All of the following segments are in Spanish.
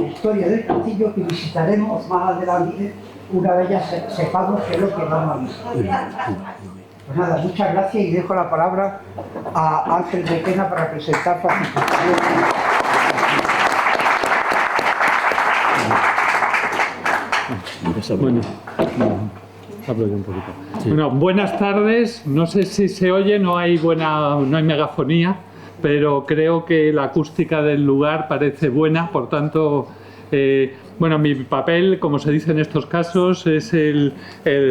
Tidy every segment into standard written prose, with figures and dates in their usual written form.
historia del castillo que visitaremos más adelante una vez ya sepamos qué es lo que vamos a visitar. Pues nada, muchas gracias y dejo la palabra a Ángel Requena para presentar participación. Bueno, hablo yo un poquito. Sí. Bueno, buenas tardes. No sé si se oye, no hay megafonía, pero creo que la acústica del lugar parece buena. Por tanto, bueno, mi papel, como se dice en estos casos, es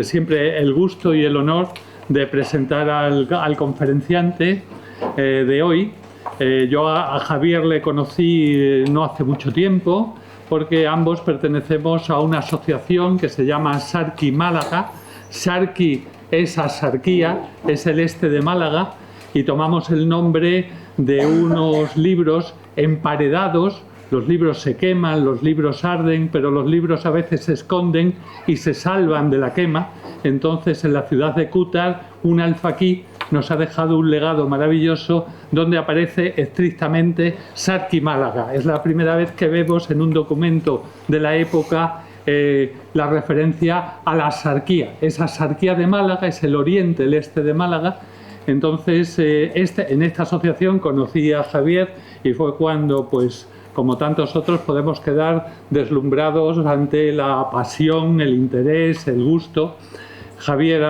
siempre el gusto y el honor de presentar al conferenciante de hoy. Yo a Javier le conocí no hace mucho tiempo, porque ambos pertenecemos a una asociación que se llama Sarqui Málaga. Sarqui es Axarquía, es el este de Málaga, y tomamos el nombre de unos libros emparedados. Los libros se queman, los libros arden, pero los libros a veces se esconden y se salvan de la quema. Entonces, en la ciudad de Cútar, un alfaquí nos ha dejado un legado maravilloso donde aparece estrictamente Sarqui Málaga. Es la primera vez que vemos en un documento de la época la referencia a la Axarquía. Esa Axarquía de Málaga es el oriente, el este de Málaga. Entonces, en esta asociación conocí a Javier y fue cuando, pues, como tantos otros, podemos quedar deslumbrados ante la pasión, el interés, el gusto. Javier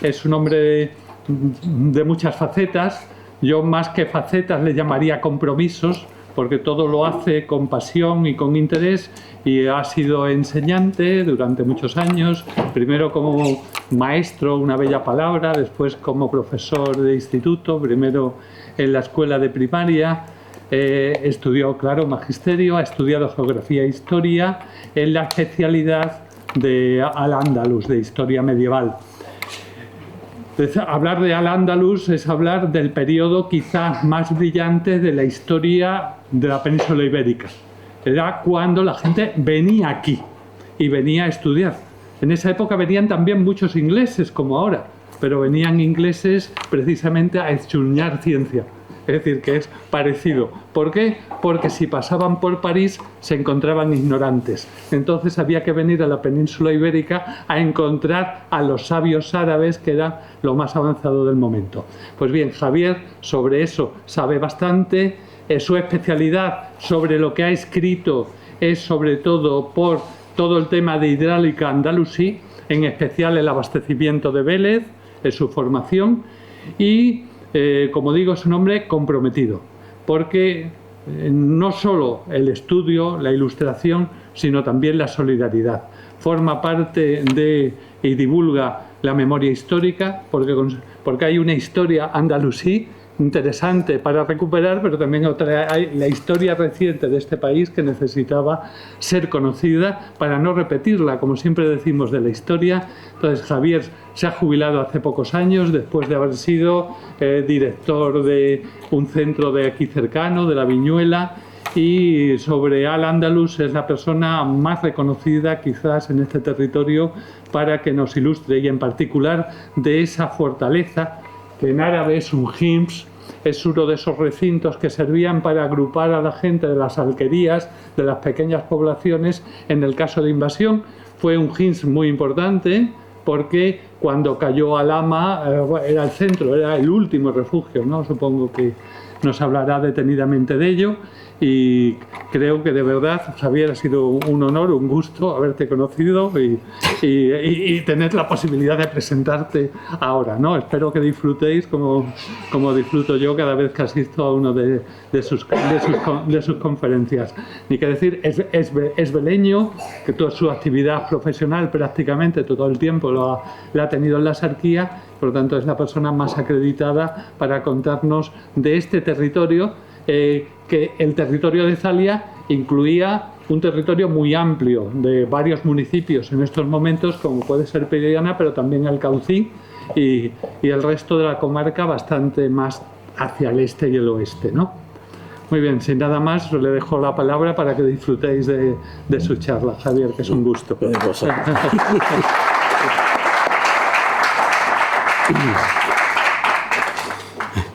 es un hombre de muchas facetas. Yo, más que facetas, le llamaría compromisos, porque todo lo hace con pasión y con interés, y ha sido enseñante durante muchos años, primero como maestro, una bella palabra, después como profesor de instituto, primero en la escuela de primaria. Estudió, claro, magisterio, ha estudiado geografía e historia en la especialidad de Al-Ándalus, de historia medieval. Hablar de Al-Ándalus es hablar del periodo quizás más brillante de la historia de la península ibérica. Era cuando la gente venía aquí y venía a estudiar. En esa época venían también muchos ingleses, como ahora, pero venían ingleses precisamente a estudiar ciencia. Es decir, que es parecido. ¿Por qué? Porque si pasaban por París se encontraban ignorantes. Entonces había que venir a la península ibérica a encontrar a los sabios árabes, que eran lo más avanzado del momento. Pues bien, Javier sobre eso sabe bastante. Su especialidad sobre lo que ha escrito es sobre todo por todo el tema de hidráulica andalusí, en especial el abastecimiento de Vélez, su formación, y como digo, es un hombre comprometido, porque no solo el estudio, la ilustración, sino también la solidaridad. Forma parte de y divulga la memoria histórica, porque hay una historia andalusí interesante para recuperar, pero también hay la historia reciente de este país que necesitaba ser conocida para no repetirla, como siempre decimos de la historia. Entonces Javier se ha jubilado hace pocos años, después de haber sido director de un centro de aquí cercano, de la Viñuela, y sobre Al-Ándalus es la persona más reconocida quizás en este territorio para que nos ilustre, y en particular de esa fortaleza que en árabe es un hims. Es uno de esos recintos que servían para agrupar a la gente de las alquerías, de las pequeñas poblaciones, en el caso de invasión. Fue un hims muy importante porque cuando cayó Alhama era el centro, era el último refugio, ¿no? Supongo que nos hablará detenidamente de ello. Y creo que de verdad, Javier, ha sido un honor, un gusto haberte conocido y tener la posibilidad de presentarte ahora, ¿no? Espero que disfrutéis como disfruto yo cada vez que asisto a una de sus conferencias. Ni que decir, es veleño, que toda su actividad profesional prácticamente todo el tiempo la ha tenido en la Axarquía, por lo tanto es la persona más acreditada para contarnos de este territorio, que el territorio de Zalia incluía un territorio muy amplio de varios municipios en estos momentos, como puede ser Periana, pero también Alcaucí y el resto de la comarca bastante más hacia el este y el oeste, ¿no? Muy bien, sin nada más, le dejo la palabra para que disfrutéis de su charla. Javier, que es un gusto.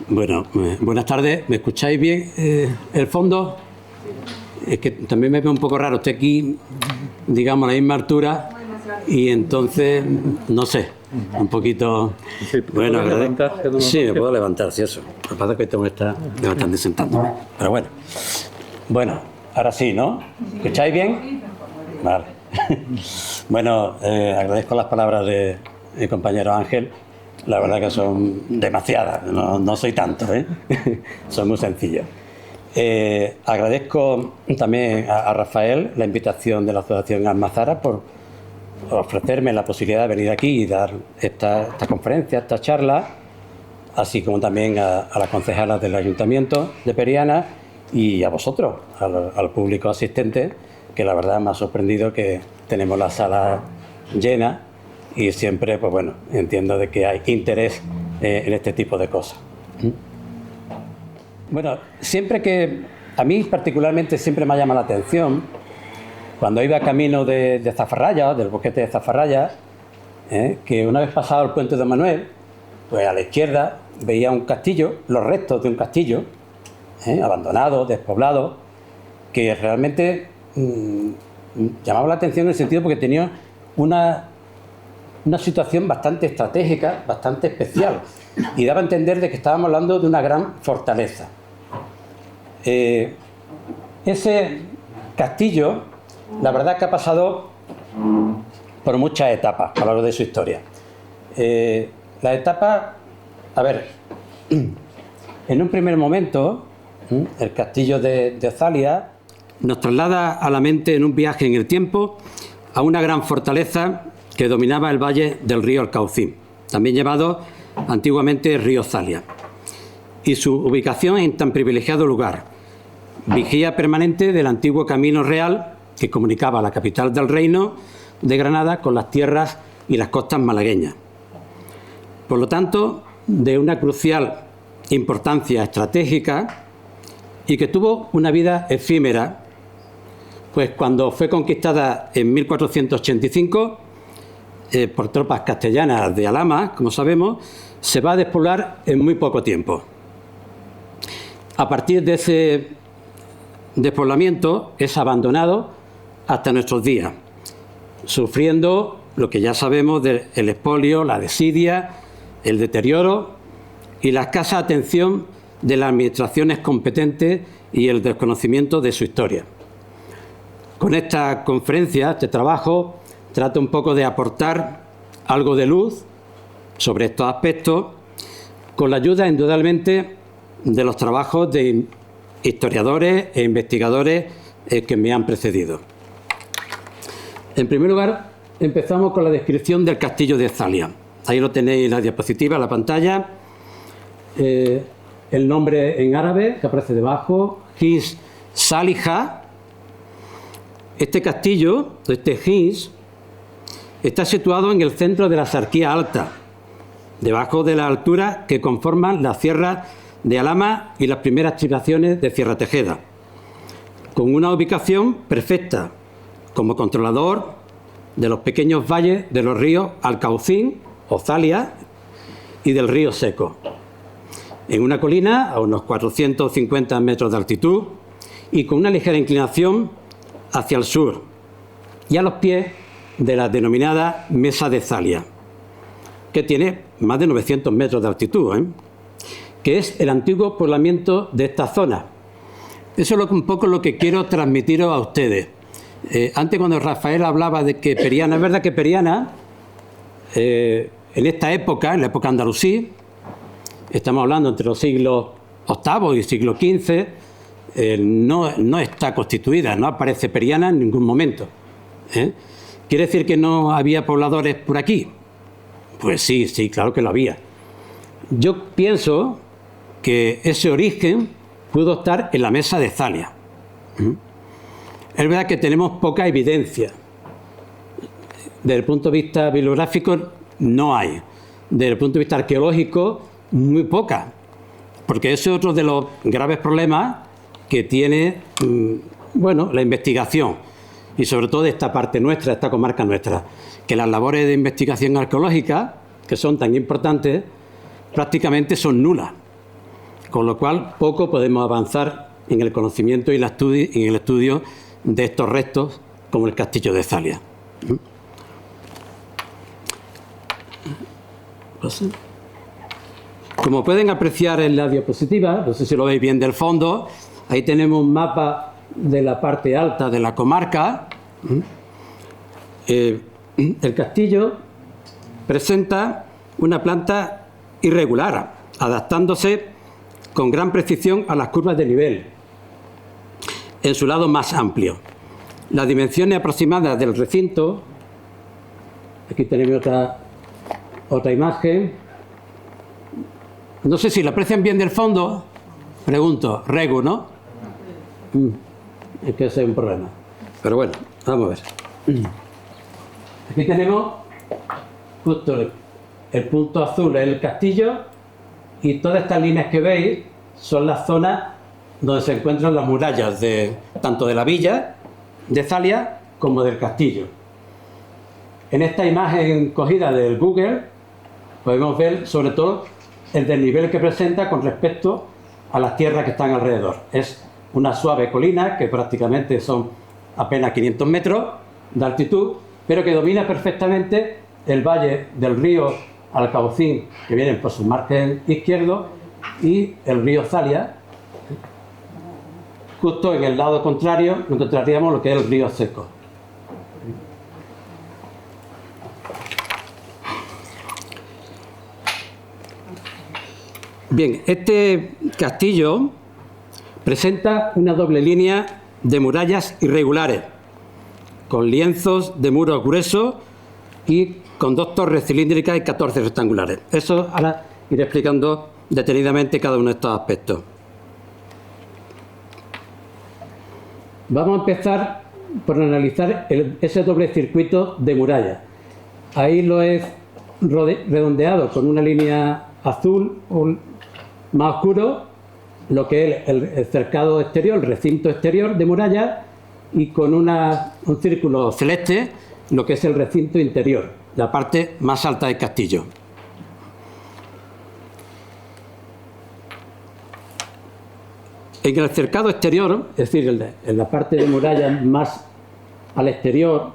Bueno, buenas tardes. ¿Me escucháis bien el fondo? Es que también me veo un poco raro, estoy aquí, digamos, a la misma altura y entonces, no sé, un poquito... Sí, bueno, levantar, sí, me puedo levantar, sí, eso. Lo que pasa es que tengo que estar levantando y sentándome, pero bueno. Bueno, ahora sí, ¿no? ¿Escucháis bien? Vale. Bueno, agradezco las palabras de mi compañero Ángel. La verdad que son demasiadas, no soy tanto, ¿eh? Son muy sencillos. Agradezco también a Rafael la invitación de la Asociación Almazara por ofrecerme la posibilidad de venir aquí y dar esta conferencia, esta charla, así como también a las concejalas del Ayuntamiento de Periana y a vosotros, al público asistente, que la verdad me ha sorprendido que tenemos la sala llena y siempre, pues bueno, entiendo de que hay interés en este tipo de cosas. Bueno, siempre que, a mí particularmente siempre me ha llamado la atención, cuando iba camino de Zafarraya, del boquete de Zafarraya, que una vez pasado el puente de Manuel, pues a la izquierda veía un castillo, los restos de un castillo, abandonado, despoblado, que realmente llamaba la atención en el sentido porque tenía una situación bastante estratégica, bastante especial, y daba a entender de que estábamos hablando de una gran fortaleza. Ese castillo, la verdad que ha pasado por muchas etapas a lo largo de su historia. La etapa, a ver, en un primer momento, el castillo de Ozalia nos traslada a la mente en un viaje en el tiempo a una gran fortaleza que dominaba el valle del río Alcaucín, también llamado antiguamente río Ozalia, y su ubicación en tan privilegiado lugar, vigía permanente del antiguo camino real que comunicaba la capital del reino de Granada con las tierras y las costas malagueñas. Por lo tanto, de una crucial importancia estratégica y que tuvo una vida efímera, pues cuando fue conquistada en 1485 por tropas castellanas de Alhama, como sabemos, se va a despoblar en muy poco tiempo. A partir de ese despoblamiento es abandonado hasta nuestros días, sufriendo lo que ya sabemos del expolio, la desidia, el deterioro y la escasa atención de las administraciones competentes y el desconocimiento de su historia. Con esta conferencia, este trabajo, trato un poco de aportar algo de luz sobre estos aspectos, con la ayuda indudablemente de los trabajos de historiadores e investigadores que me han precedido. En primer lugar, empezamos con la descripción del castillo de Ozalia. Ahí lo tenéis en la diapositiva, en la pantalla. El nombre en árabe que aparece debajo, Hins Salija. Este castillo, este Hins, está situado en el centro de la Sarquía Alta, debajo de la altura que conforman las sierras de Alhama y las primeras estribaciones de Sierra Tejeda, con una ubicación perfecta como controlador de los pequeños valles de los ríos Alcaucín, Ozalia y del río Seco, en una colina a unos 450 metros de altitud y con una ligera inclinación hacia el sur y a los pies de la denominada Mesa de Zalia, que tiene más de 900 metros de altitud, que es el antiguo poblamiento de esta zona. Eso es un poco lo que quiero transmitiros a ustedes. Antes, cuando Rafael hablaba de que Periana, es verdad que Periana, en esta época, en la época andalusí, estamos hablando entre los siglos VIII y siglo XV, no está constituida, no aparece Periana en ningún momento. ¿Quiere decir que no había pobladores por aquí? Pues sí, claro que lo había. Yo pienso que ese origen pudo estar en la Mesa de Zalia. Es verdad que tenemos poca evidencia. Desde el punto de vista bibliográfico no hay. Desde el punto de vista arqueológico, muy poca. Porque ese es otro de los graves problemas que tiene la investigación. Y sobre todo esta parte nuestra, esta comarca nuestra. Que las labores de investigación arqueológica, que son tan importantes, prácticamente son nulas. Con lo cual, poco podemos avanzar en el conocimiento y en el estudio de estos restos, como el castillo de Zalia. Como pueden apreciar en la diapositiva, no sé si lo veis bien del fondo, ahí tenemos un mapa de la parte alta de la comarca. El castillo presenta una planta irregular, adaptándose con gran precisión a las curvas de nivel en su lado más amplio. Las dimensiones aproximadas del recinto, aquí tenemos otra imagen. No sé si la aprecian bien del fondo, pregunto, Regu, ¿no? Es que ese es un problema. Pero bueno, vamos a ver. Aquí tenemos justo el punto azul, es el castillo, y todas estas líneas que veis son las zonas donde se encuentran las murallas tanto de la villa de Zalia como del castillo. En esta imagen cogida del Google podemos ver sobre todo el desnivel que presenta con respecto a las tierras que están alrededor. Es una suave colina que prácticamente son apenas 500 metros de altitud, pero que domina perfectamente el valle del río Alcaucín, que viene por su margen izquierdo, y el río Zalia. Justo en el lado contrario encontraríamos lo que es el río Seco. Bien, este castillo presenta una doble línea de murallas irregulares, con lienzos de muros gruesos y con 2 torres cilíndricas y 14 rectangulares. Eso ahora iré explicando detenidamente cada uno de estos aspectos. Vamos a empezar por analizar ese doble circuito de muralla. Ahí lo he redondeado con una línea azul más oscuro, lo que es el cercado exterior, el recinto exterior de muralla, y con un círculo celeste, lo que es el recinto interior, la parte más alta del castillo. En el cercado exterior, es decir, en la parte de muralla más al exterior,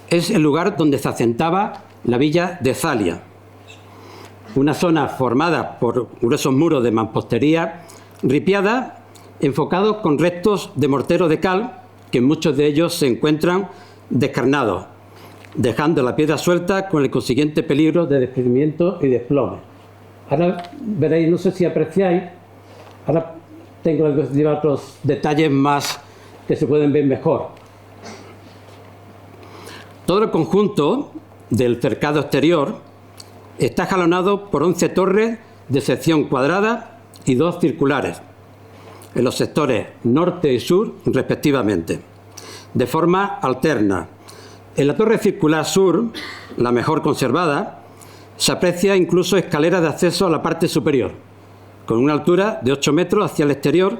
es el lugar donde se asentaba la villa de Zalia, una zona formada por gruesos muros de mampostería ripiada, enfocados con restos de mortero de cal, que en muchos de ellos se encuentran descarnados, dejando la piedra suelta con el consiguiente peligro de desprendimiento y desplome. Ahora veréis, no sé si apreciáis, ahora tengo otros detalles más que se pueden ver mejor. Todo el conjunto del cercado exterior está jalonado por 11 torres de sección cuadrada y 2 circulares, en los sectores norte y sur respectivamente, de forma alterna. En la torre circular sur, la mejor conservada, se aprecia incluso escalera de acceso a la parte superior, con una altura de 8 metros hacia el exterior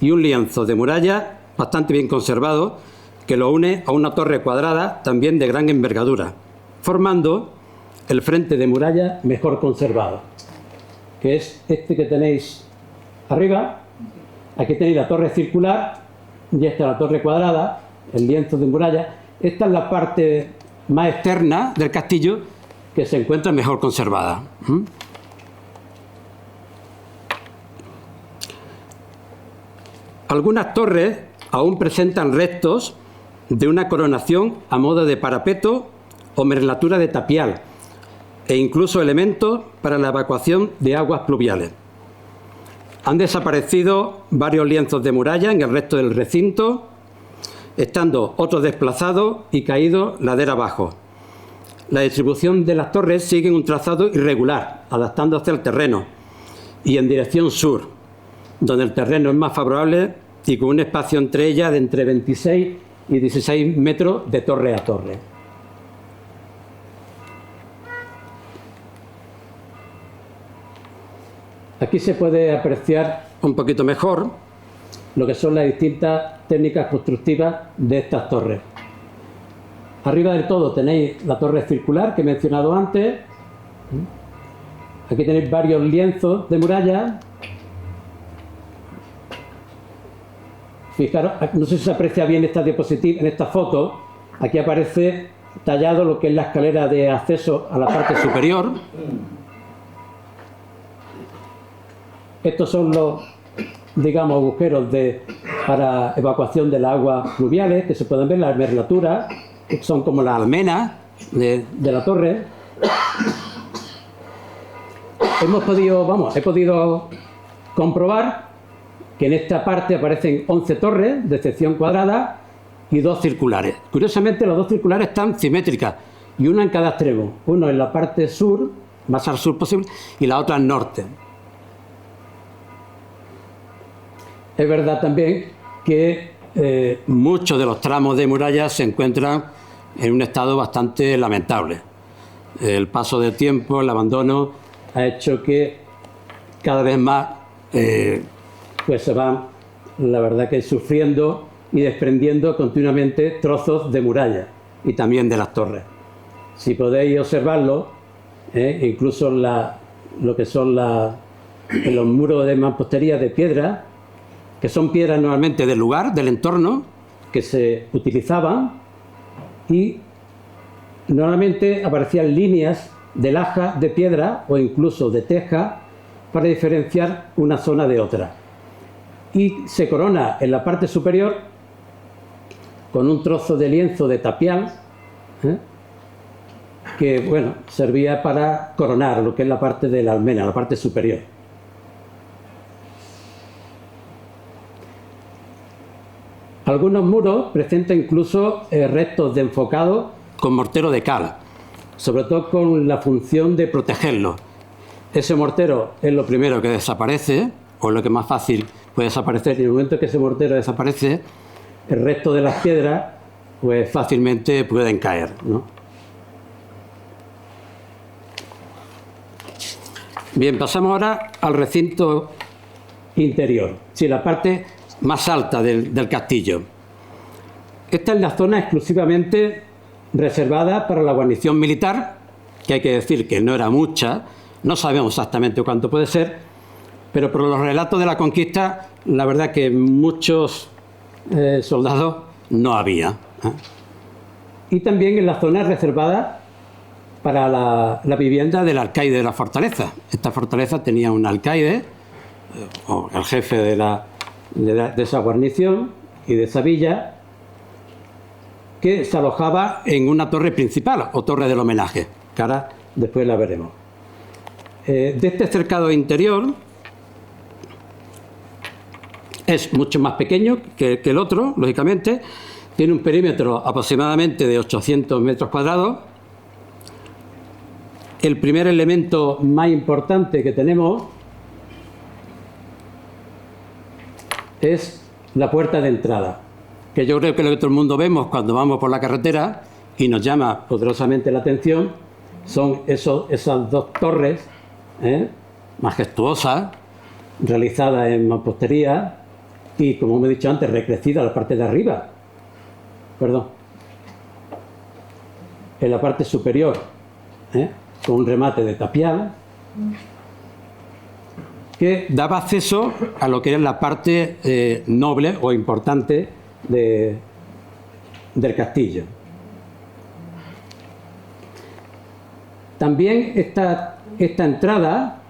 y un lienzo de muralla bastante bien conservado que lo une a una torre cuadrada también de gran envergadura, formando el frente de muralla mejor conservado, que es este que tenéis arriba. Aquí tenéis la torre circular y esta es la torre cuadrada, el lienzo de muralla. Esta es la parte más externa del castillo que se encuentra mejor conservada. Algunas torres aún presentan restos de una coronación a modo de parapeto o merlatura de tapial, e incluso elementos para la evacuación de aguas pluviales. Han desaparecido varios lienzos de muralla en el resto del recinto, estando otros desplazados y caídos ladera abajo. La distribución de las torres sigue un trazado irregular, adaptándose al terreno y en dirección sur, donde el terreno es más favorable y con un espacio entre ellas de entre 26 y 16 metros de torre a torre. Aquí se puede apreciar un poquito mejor lo que son las distintas técnicas constructivas de estas torres. Arriba del todo tenéis la torre circular que he mencionado antes. Aquí tenéis varios lienzos de muralla. Fijaros, no sé si se aprecia bien esta diapositiva, en esta foto, aquí aparece tallado lo que es la escalera de acceso a la parte superior. Estos son los, digamos, agujeros para evacuación de las aguas fluviales, que se pueden ver, las merlaturas, que son como las almenas de la torre. He podido comprobar que en esta parte aparecen 11 torres de sección cuadrada y 2 circulares. Curiosamente, las 2 circulares están simétricas y una en cada extremo. Uno en la parte sur, más al sur posible, y la otra al norte. Es verdad también que muchos de los tramos de muralla se encuentran en un estado bastante lamentable. El paso del tiempo, el abandono, ha hecho que cada vez más pues se van, la verdad, que sufriendo y desprendiendo continuamente trozos de muralla y también de las torres. Si podéis observarlo, incluso lo que son los muros de mampostería de piedra, que son piedras normalmente del lugar, del entorno, que se utilizaban, y normalmente aparecían líneas de laja de piedra o incluso de teja para diferenciar una zona de otra. Y se corona en la parte superior con un trozo de lienzo de tapial, que bueno, servía para coronar lo que es la parte de la almena, la parte superior. Algunos muros presentan incluso restos de enfocado con mortero de cal, sobre todo con la función de protegerlos. Ese mortero es lo primero que desaparece, o lo que más fácil puede desaparecer, y en el momento que ese mortero desaparece, el resto de las piedras pues fácilmente pueden caer, ¿no? Bien, pasamos ahora al recinto interior, sí, la parte más alta del castillo. Esta es la zona exclusivamente reservada para la guarnición militar, que hay que decir que no era mucha, no sabemos exactamente cuánto puede ser, pero por los relatos de la conquista, la verdad que muchos soldados no había. Y también en la zona reservada para la vivienda del alcaide de la fortaleza. Esta fortaleza tenía un alcaide, o el jefe de esa guarnición y de esa villa, que se alojaba en una torre principal o torre del homenaje, que ahora después la veremos. De este cercado interior es mucho más pequeño que el otro, lógicamente, tiene un perímetro aproximadamente de 800 metros cuadrados. El primer elemento más importante que tenemos es la puerta de entrada, que yo creo que lo que todo el mundo vemos cuando vamos por la carretera y nos llama poderosamente la atención son esas 2 torres majestuosas, realizadas en mampostería y, como me he dicho antes, recrecida la parte de arriba, en la parte superior, con un remate de tapial, que daba acceso a lo que era la parte noble o importante del castillo. También esta entrada,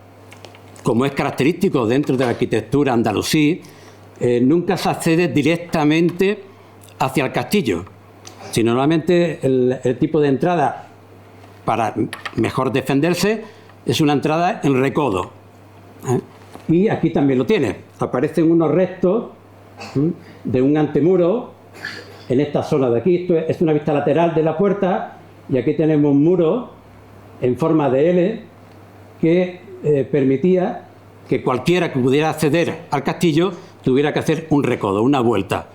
como es característico dentro de la arquitectura andalusí, nunca se accede directamente hacia el castillo, sino normalmente el tipo de entrada para mejor defenderse es una entrada en recodo. Y aquí también lo tiene. Aparecen unos restos de un antemuro en esta zona de aquí. Esto es una vista lateral de la puerta y aquí tenemos un muro en forma de L que permitía que cualquiera que pudiera acceder al castillo tuviera que hacer un recodo, una vuelta.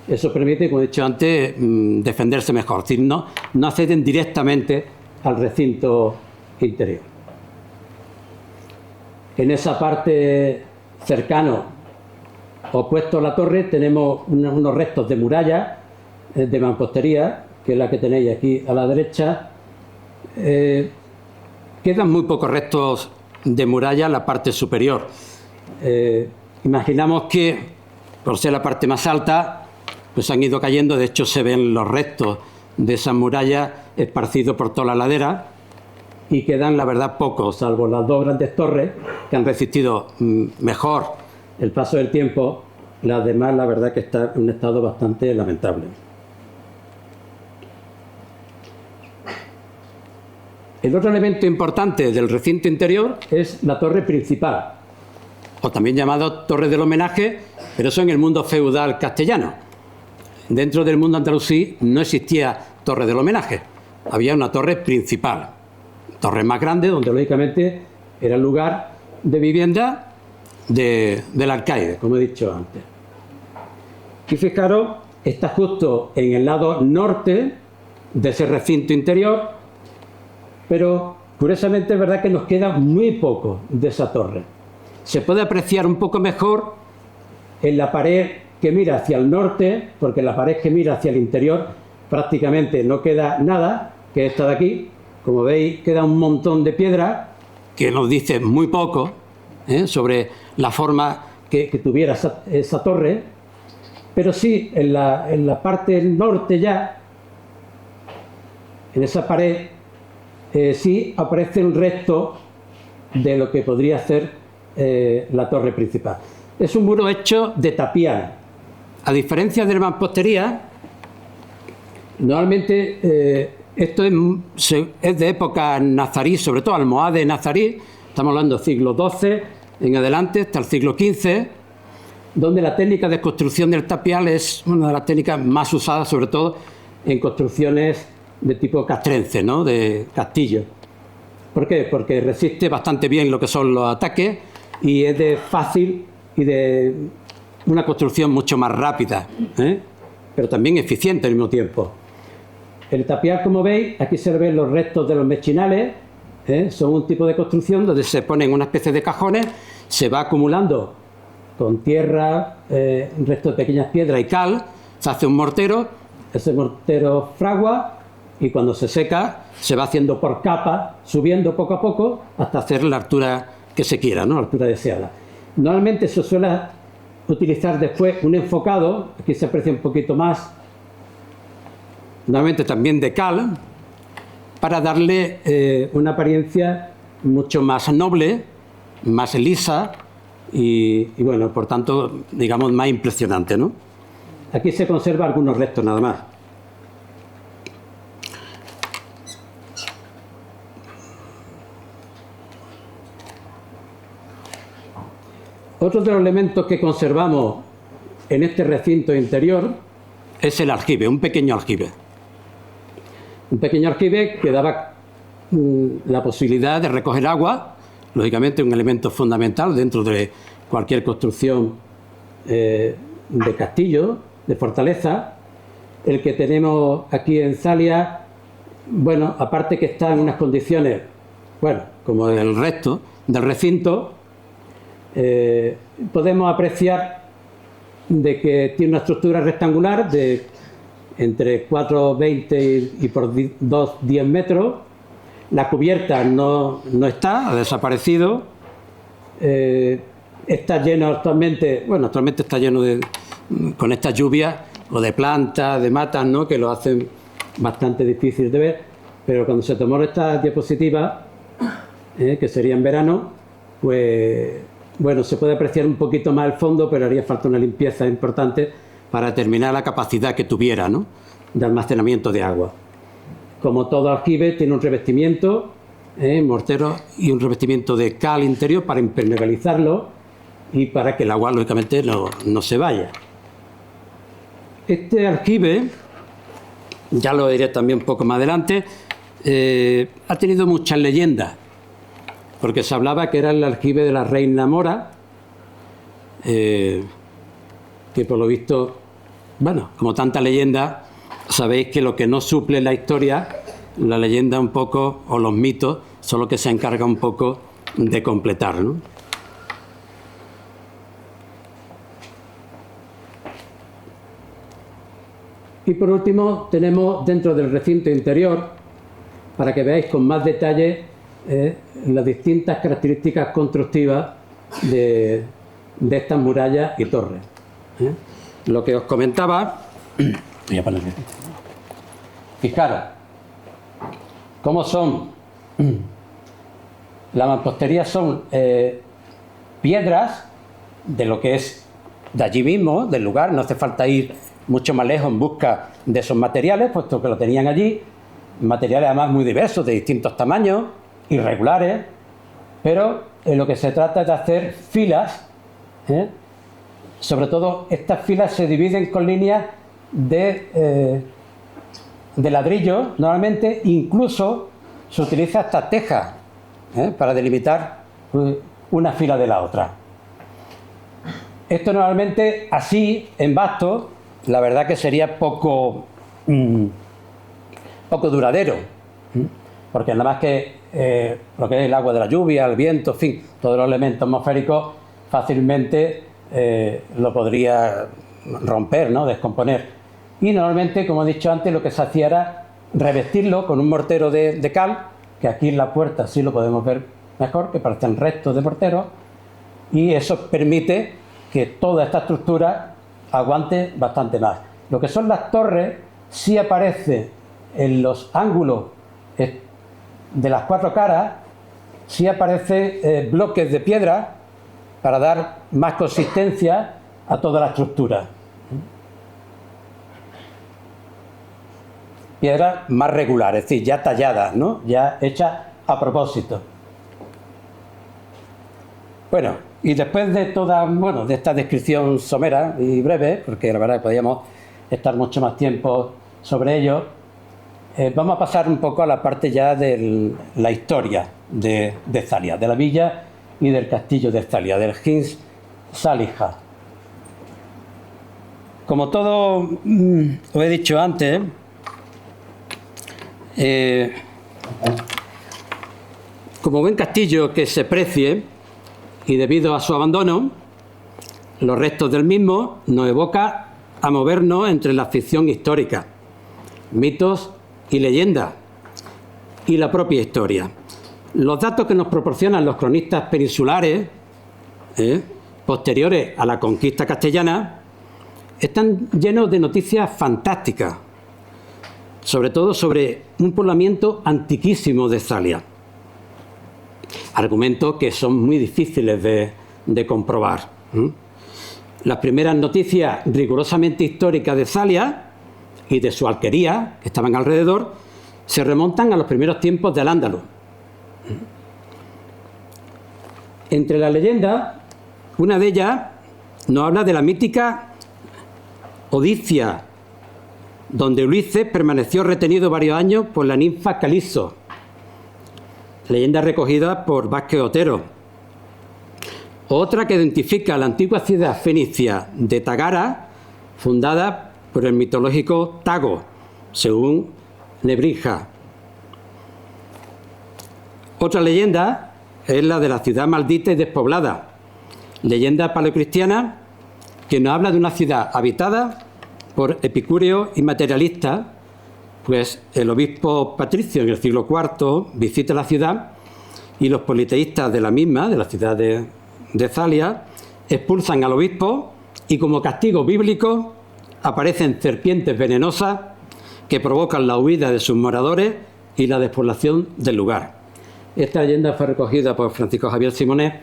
Eso permite, como he dicho antes, defenderse mejor. Es decir, no acceden directamente al recinto interior. En esa parte cercano, opuesto a la torre, tenemos unos restos de muralla, de mampostería, que es la que tenéis aquí a la derecha. Quedan muy pocos restos de muralla en la parte superior. Imaginamos que por ser la parte más alta, pues han ido cayendo. De hecho, se ven los restos de esas murallas esparcidos por toda la ladera y quedan, la verdad, pocos, salvo las dos grandes torres que han resistido mejor el paso del tiempo. Las demás, la verdad, que están en un estado bastante lamentable. El otro elemento importante del recinto interior es la torre principal, o también llamado torre del homenaje, pero eso en el mundo feudal castellano. Dentro del mundo andalusí no existía torre del homenaje, había una torre principal, torre más grande, donde lógicamente era el lugar de vivienda del alcaide, como he dicho antes. Y fijaros, está justo en el lado norte de ese recinto interior, pero curiosamente es verdad que nos queda muy poco de esa torre. Se puede apreciar un poco mejor en la pared que mira hacia el norte, porque en la pared que mira hacia el interior prácticamente no queda nada, que esta de aquí. Como veis, queda un montón de piedra que nos dice muy poco sobre la forma que tuviera esa torre, pero sí en la parte norte ya, en esa pared, sí aparece el resto de lo que podría ser la torre principal. Es un muro hecho de tapial. A diferencia de la mampostería, normalmente esto es de época nazarí, sobre todo almohade nazarí. Estamos hablando del siglo XII en adelante, hasta el siglo XV, donde la técnica de construcción del tapial es una de las técnicas más usadas, sobre todo en construcciones de tipo castrense, ¿no?, de castillo. ¿Por qué? Porque resiste bastante bien lo que son los ataques y es de fácil y de una construcción mucho más rápida, pero también eficiente al mismo tiempo. El tapial, como veis, aquí se ven los restos de los mechinales, son un tipo de construcción donde se ponen una especie de cajones, se va acumulando con tierra, restos de pequeñas piedras y cal, se hace un mortero, ese mortero fragua y cuando se seca se va haciendo por capas, subiendo poco a poco hasta hacer la altura que se quiera, ¿no?, la altura deseada. Normalmente se suele utilizar después un enfocado, aquí se aprecia un poquito más, normalmente también de cal, para darle una apariencia mucho más noble, más lisa y bueno, por tanto, digamos, más impresionante, ¿no? Aquí se conservan algunos restos nada más. Otro de los elementos que conservamos en este recinto interior es el aljibe, un pequeño aljibe. Un pequeño aljibe que daba la posibilidad de recoger agua, lógicamente un elemento fundamental dentro de cualquier construcción de castillo, de fortaleza. El que tenemos aquí en Zalia, bueno, aparte que está en unas condiciones, bueno, como el resto del recinto, podemos apreciar de que tiene una estructura rectangular de entre 4,20 y por 2,10 metros. La cubierta no está, ha desaparecido. Está lleno actualmente, bueno, actualmente está lleno con estas lluvias o de plantas, de matas, ¿no?, que lo hacen bastante difícil de ver, pero cuando se tomó esta diapositiva, que sería en verano, pues bueno, se puede apreciar un poquito más el fondo, pero haría falta una limpieza importante para determinar la capacidad que tuviera, ¿no?, de almacenamiento de agua. Como todo aljibe, tiene un revestimiento, mortero, y un revestimiento de cal interior para impermeabilizarlo y para que el agua, lógicamente, no se vaya. Este aljibe, ya lo diré también un poco más adelante, ha tenido muchas leyendas, porque se hablaba que era el aljibe de la reina Mora, que por lo visto, bueno, como tanta leyenda, sabéis que lo que no suple la historia, la leyenda un poco, o los mitos, son los que se encarga un poco de completar, ¿no? Y por último tenemos dentro del recinto interior, para que veáis con más detalle las distintas características constructivas de estas murallas y torres. Lo que os comentaba, voy a ponerle. Fijaros, ¿cómo son? La mampostería son piedras de lo que es de allí mismo, del lugar, no hace falta ir mucho más lejos en busca de esos materiales, puesto que lo tenían allí, materiales además muy diversos, de distintos tamaños, irregulares, pero lo que se trata es de hacer filas, sobre todo estas filas se dividen con líneas de ladrillo, normalmente incluso se utiliza hasta teja para delimitar una fila de la otra. Esto normalmente así, en vasto, la verdad que sería poco duradero, porque nada más que lo que es el agua de la lluvia, el viento, en fin, todos los elementos atmosféricos fácilmente lo podría romper, ¿no? Descomponer. Y normalmente, como he dicho antes, lo que se hacía era revestirlo con un mortero de cal, que aquí en la puerta sí lo podemos ver mejor, que parecen restos de mortero, y eso permite que toda esta estructura aguante bastante más. Lo que son las torres sí aparece en los ángulos de las cuatro caras, sí aparece bloques de piedra para dar más consistencia a toda la estructura. Piedras más regulares, es decir, ya talladas, ¿no? Ya hechas a propósito. Bueno, y después de de esta descripción somera y breve, porque la verdad que podríamos estar mucho más tiempo sobre ello, vamos a pasar un poco a la parte ya de la historia de Zálya, de la villa y del castillo de Zálya, del Hins Saliha. Como todo os he dicho antes, como buen castillo que se precie, y debido a su abandono, los restos del mismo nos evoca a movernos entre la ficción histórica, mitos y leyendas, y la propia historia. Los datos que nos proporcionan los cronistas peninsulares, posteriores a la conquista castellana, están llenos de noticias fantásticas, sobre todo sobre un poblamiento antiquísimo de Zálya. Argumentos que son muy difíciles de comprobar. Las primeras noticias rigurosamente históricas de Zálya y de su alquería, que estaban alrededor, se remontan a los primeros tiempos del Al-Ándalus. Entre las leyendas, una de ellas nos habla de la mítica Odicia, donde Ulises permaneció retenido varios años por la ninfa Caliso. Leyenda recogida por Vázquez Otero. Otra que identifica la antigua ciudad fenicia de Tagara, fundada por el mitológico Tago, según Nebrija. Otra leyenda es la de la ciudad maldita y despoblada, leyenda paleocristiana que nos habla de una ciudad habitada por epicúreos y materialistas. Pues el obispo Patricio en el siglo IV visita la ciudad y los politeístas de la misma, de la ciudad de Zálya, expulsan al obispo y como castigo bíblico aparecen serpientes venenosas que provocan la huida de sus moradores y la despoblación del lugar. Esta leyenda fue recogida por Francisco Javier Simonet,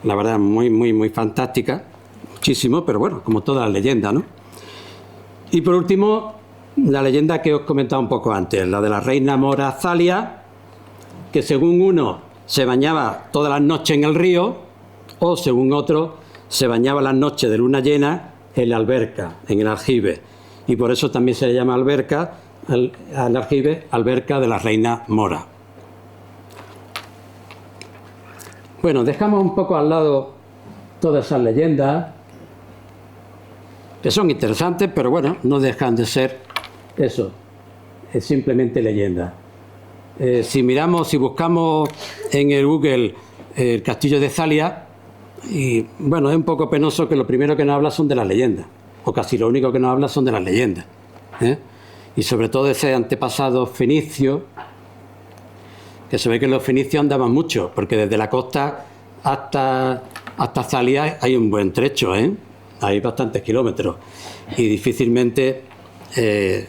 la verdad muy fantástica, muchísimo, pero bueno, como todas las leyendas, ¿no? Y por último, la leyenda que os comentaba un poco antes, la de la reina mora Zálya, que según uno se bañaba todas las noches en el río, o según otro se bañaba las noches de luna llena en la alberca, en el aljibe. Y por eso también se le llama alberca, al aljibe, alberca de la reina mora. Bueno, dejamos un poco al lado todas esas leyendas, que son interesantes, pero bueno, no dejan de ser eso, es simplemente leyenda. Si buscamos en el Google el castillo de Zálya, y bueno, es un poco penoso que lo primero que nos habla son de las leyendas, o casi lo único que nos habla son de las leyendas, y sobre todo ese antepasado fenicio, que se ve que los fenicios andaban mucho, porque desde la costa hasta Zálya hay un buen trecho, hay bastantes kilómetros y difícilmente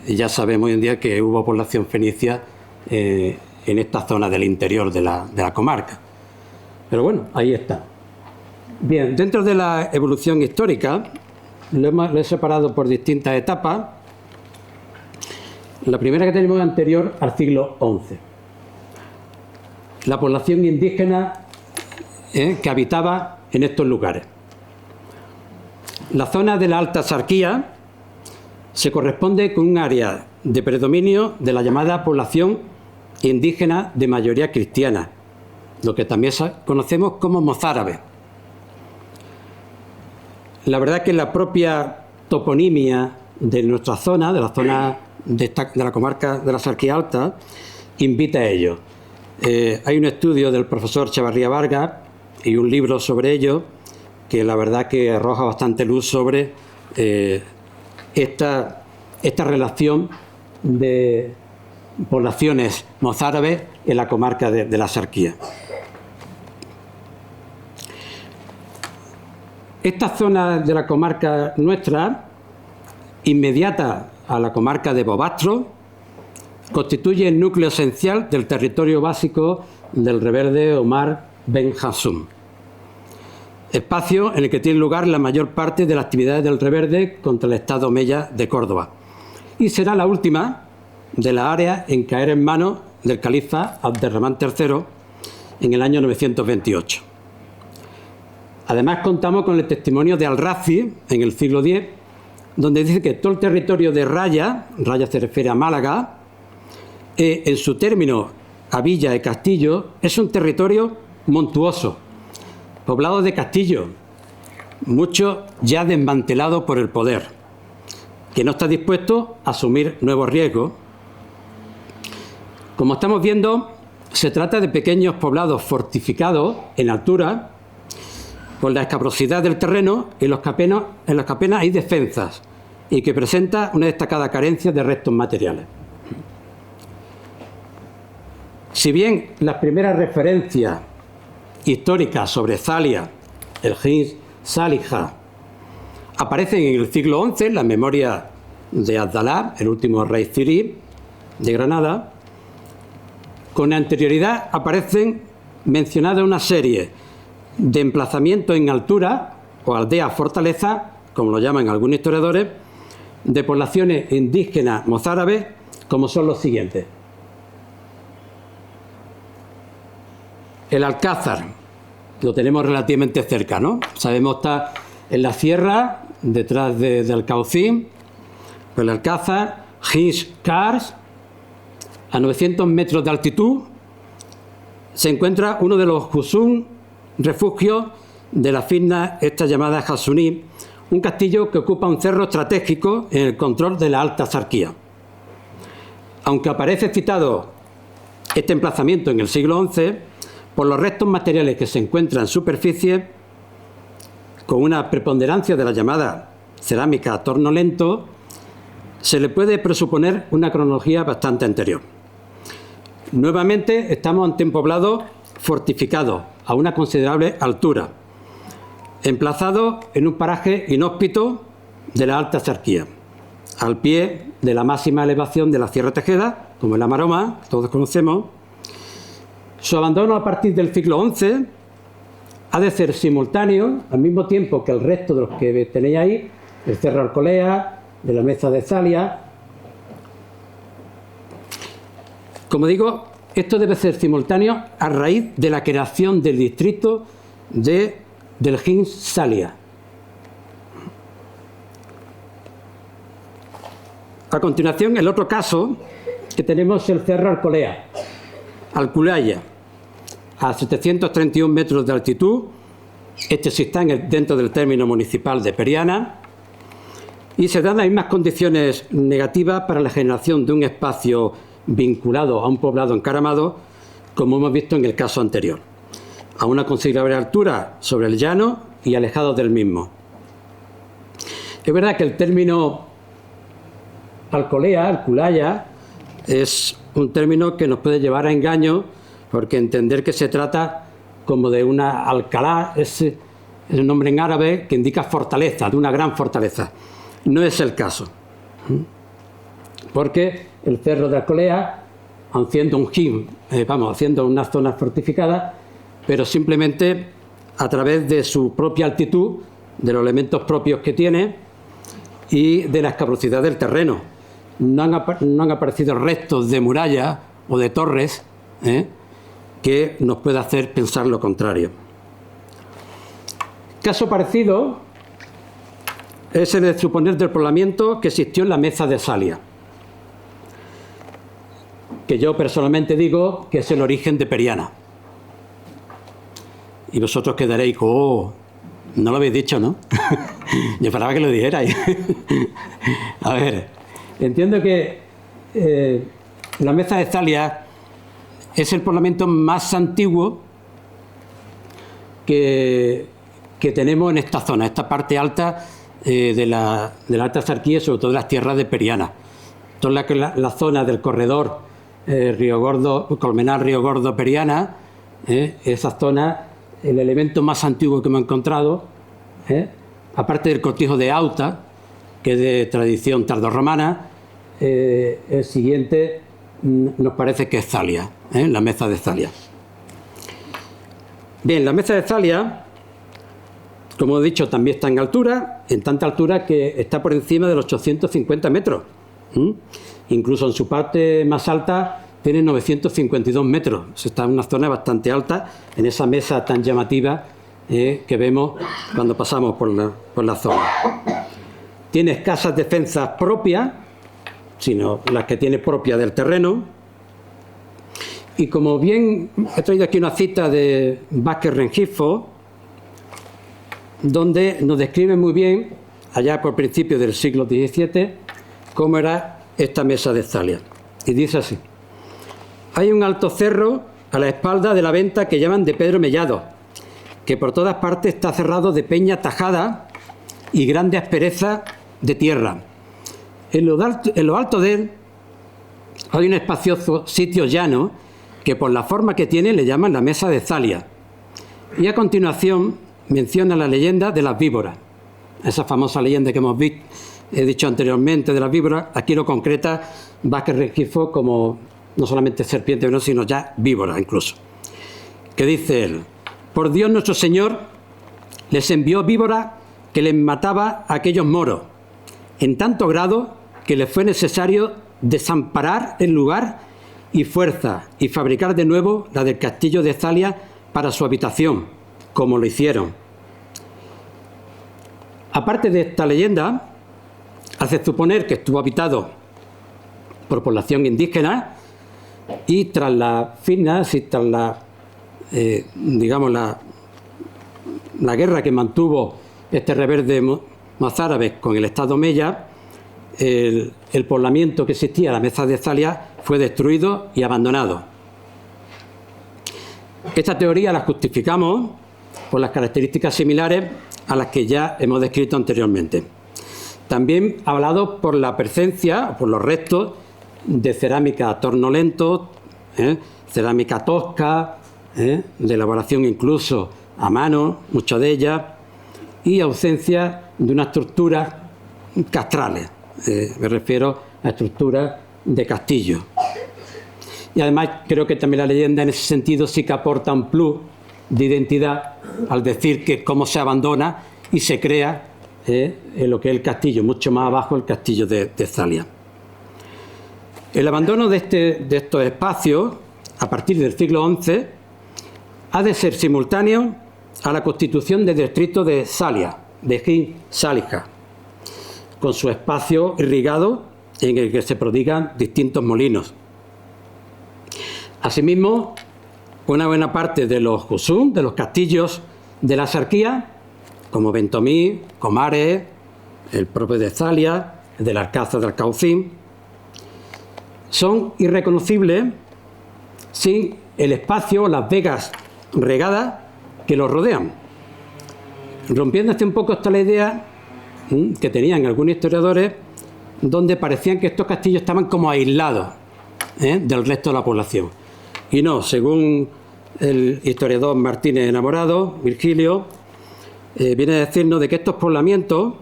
ya sabemos hoy en día que hubo población fenicia en esta zona del interior de la comarca. Pero bueno, ahí está. Bien, dentro de la evolución histórica lo he separado por distintas etapas. La primera que tenemos es anterior al siglo XI. La población indígena que habitaba en estos lugares. La zona de la Alta Sarquía se corresponde con un área de predominio de la llamada población indígena de mayoría cristiana, lo que también conocemos como mozárabes. La verdad es que la propia toponimia de nuestra zona, de la zona de la comarca de la Sarquía Alta, invita a ello. Hay un estudio del profesor Chavarría Vargas y un libro sobre ello que la verdad que arroja bastante luz sobre esta relación de poblaciones mozárabes en la comarca de la Sarquía. Esta zona de la comarca nuestra, inmediata a la comarca de Bobastro, constituye el núcleo esencial del territorio básico del reverde Omar Ben Hassum, espacio en el que tiene lugar la mayor parte de las actividades del reverde contra el Estado Omeya de Córdoba, y será la última de las áreas en caer en manos del califa Abderramán III en el año 928. Además contamos con el testimonio de Al-Razi en el siglo X, donde dice que todo el territorio de Raya se refiere a Málaga, en su término a Villa y Castillo, es un territorio montuoso, poblado de castillos, muchos ya desmantelados por el poder, que no está dispuesto a asumir nuevos riesgos. Como estamos viendo, se trata de pequeños poblados fortificados en altura, por la escabrosidad del terreno en los que apenas hay defensas y que presenta una destacada carencia de restos materiales. Si bien las primeras referencias históricas sobre Zalia, el Hins Salija, aparecen en el siglo XI en la memoria de Abdalá, el último rey zirí de Granada, con anterioridad aparecen mencionadas una serie de emplazamientos en altura o aldeas fortaleza, como lo llaman algunos historiadores, de poblaciones indígenas mozárabes, como son los siguientes. El Alcázar, lo tenemos relativamente cerca, ¿no? Sabemos está en la sierra, detrás de Alcaucín. El Alcázar, Hins Kars, a 900 metros de altitud, se encuentra uno de los Husún, refugios de la fitna esta llamada Hassuní, un castillo que ocupa un cerro estratégico en el control de la Alta Sarquía. Aunque aparece citado este emplazamiento en el siglo XI, por los restos materiales que se encuentran en superficie, con una preponderancia de la llamada cerámica a torno lento, se le puede presuponer una cronología bastante anterior. Nuevamente estamos ante un poblado fortificado a una considerable altura, emplazado en un paraje inhóspito de la Alta Sarquía, al pie de la máxima elevación de la Sierra Tejeda, como es la Maroma, todos conocemos. Su abandono a partir del siglo XI ha de ser simultáneo, al mismo tiempo que el resto de los que tenéis ahí, el Cerro Alcolea, de la Mesa de Zalia. Como digo, esto debe ser simultáneo a raíz de la creación del distrito del Hins Zalia. A continuación, el otro caso que tenemos es el Cerro Alcolea, Alculaya, a 731 metros de altitud. Este sí está dentro del término municipal de Periana y se dan las mismas condiciones negativas para la generación de un espacio vinculado a un poblado encaramado, como hemos visto en el caso anterior, a una considerable altura sobre el llano y alejado del mismo. Es verdad que el término Alcolea, Alculaya, es un término que nos puede llevar a engaño, porque entender que se trata como de una Alcalá es es un nombre en árabe que indica fortaleza, de una gran fortaleza. No es el caso, porque el Cerro de Alcolea, haciendo un gim, haciendo una zona fortificada, pero simplemente a través de su propia altitud, de los elementos propios que tiene y de la escabrosidad del terreno. No han aparecido restos de murallas o de torres que nos pueda hacer pensar lo contrario. Caso parecido es el de suponer del poblamiento que existió en la Meza de Salia, que yo personalmente digo que es el origen de Periana. Y vosotros quedaréis, oh, no lo habéis dicho, ¿no? Yo esperaba que lo dijerais. A ver, entiendo que la Meza de Salia es el poblamiento más antiguo que tenemos en esta zona, esta parte alta de la Alta Axarquía, sobre todo de las tierras de Periana. Toda la zona del corredor Río Gordo, Colmenar, Río Gordo, Periana, esa zona, el elemento más antiguo que hemos encontrado, aparte del cortijo de Auta, que es de tradición tardorromana, el siguiente nos parece que es Zalia, la Meza de Zalia. Bien, la Meza de Zalia, como he dicho, también está en altura, en tanta altura que está por encima de los 850 metros. Incluso en su parte más alta tiene 952 metros. Está en una zona bastante alta, en esa mesa tan llamativa que vemos cuando pasamos por la zona. Tiene escasas defensas propias, sino las que tiene propias del terreno. Y como bien he traído aquí una cita de Vázquez Rengifo, donde nos describe muy bien, allá por principios del siglo XVII, cómo era esta Mesa de Zalia. Y dice así: hay un alto cerro a la espalda de la venta que llaman de Pedro Mellado, que por todas partes está cerrado de peña tajada y grande aspereza de tierra. En lo alto de él hay un espacioso sitio llano que por la forma que tiene le llaman la Mesa de Zalia. Y a continuación menciona la leyenda de las víboras. Esa famosa leyenda que hemos dicho anteriormente de las víboras, aquí lo concreta Vázquez Rengifo como no solamente serpiente, sino ya víbora incluso. Que dice él: por Dios nuestro Señor les envió víbora que les mataba a aquellos moros, en tanto grado que les fue necesario desamparar el lugar y fuerza y fabricar de nuevo la del castillo de Zalia para su habitación, como lo hicieron. Aparte de esta leyenda, hace suponer que estuvo habitado por población indígena y tras las finas y tras la guerra que mantuvo este rebelde mozárabes con el Estado Mella, el poblamiento que existía, la Mesa de Zalia, fue destruido y abandonado. Esta teoría la justificamos por las características similares a las que ya hemos descrito anteriormente. También hablado por la presencia, por los restos de cerámica a torno lento, cerámica tosca, de elaboración incluso a mano, muchas de ellas, y ausencia de una estructura castrales, me refiero a estructuras de castillo. Y además creo que también la leyenda en ese sentido sí que aporta un plus de identidad al decir que cómo se abandona y se crea en lo que es el castillo, mucho más abajo el castillo de Zalia. El abandono de estos espacios a partir del siglo XI ha de ser simultáneo a la constitución del distrito de Zalia, de Gin Salija, con su espacio irrigado en el que se prodigan distintos molinos. Asimismo, una buena parte de los husum, de los castillos de la Axarquía, como Ventomí, Comares, el propio de Zalia, el del Alcázar de Alcaucín, son irreconocibles sin el espacio o las vegas regadas que los rodean, rompiendo un poco esta la idea que tenían algunos historiadores, donde parecían que estos castillos estaban como aislados del resto de la población. Y no, según el historiador Martínez Enamorado, Virgilio, viene a decirnos de que estos poblamientos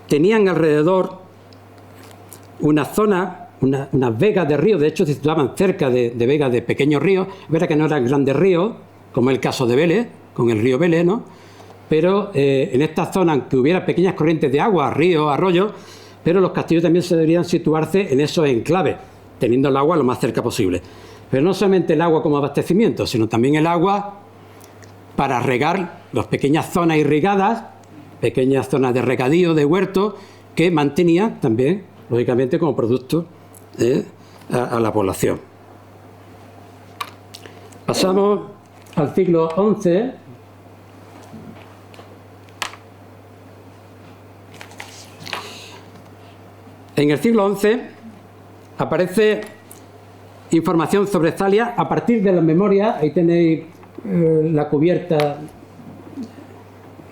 tenían alrededor una zona, unas vegas de ríos, de hecho se situaban cerca de vegas de pequeños ríos, es verdad que no eran grandes ríos, como es el caso de Vélez, con el río Vélez, ¿no? Pero en esta zona, aunque hubiera pequeñas corrientes de agua, ríos, arroyos, pero los castillos también se deberían situarse en esos enclaves, teniendo el agua lo más cerca posible. Pero no solamente el agua como abastecimiento, sino también el agua para regar las pequeñas zonas irrigadas, pequeñas zonas de regadío, de huerto, que mantenía también, lógicamente, como producto a la población. Pasamos al siglo XI. En el siglo XI aparece información sobre Zalia a partir de las memorias. Ahí tenéis la cubierta,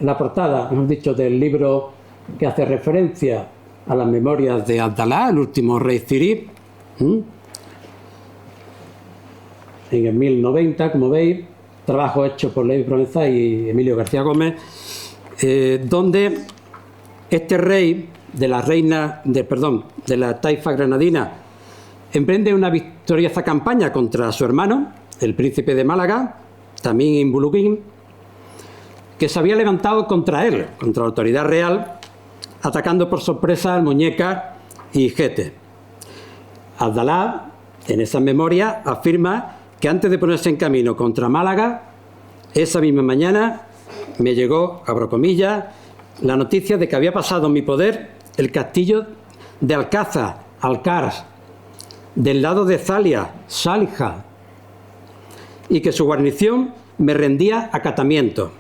la portada, hemos dicho, del libro que hace referencia a las memorias de Abdalá, el último rey zirí, en el 1090, como veis, trabajo hecho por Levi Provenzal y Emilio García Gómez, donde este rey de la taifa granadina emprende una victoriosa campaña contra su hermano, el príncipe de Málaga, Tamim ibn Bulukin, que se había levantado contra él, contra la autoridad real, atacando por sorpresa al Muñeca y Gete. Abdalá, en esa memoria, afirma que antes de ponerse en camino contra Málaga, esa misma mañana me llegó, abro comillas, la noticia de que había pasado en mi poder el castillo de Alcázar, Alcars, del lado de Zalia, Salija, y que su guarnición me rendía acatamiento.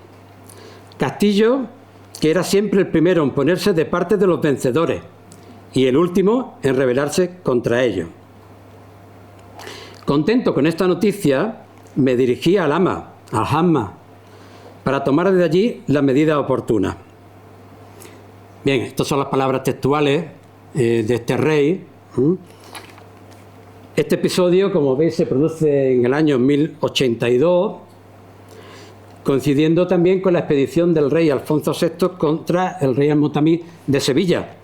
Castillo que era siempre el primero en ponerse de parte de los vencedores y el último en rebelarse contra ellos. Contento con esta noticia, me dirigí al Hama, al Hamma, para tomar desde allí las medidas oportunas. Bien, estas son las palabras textuales de este rey. Este episodio, como veis, se produce en el año 1082, coincidiendo también con la expedición del rey Alfonso VI contra el rey Al-Mutamid de Sevilla.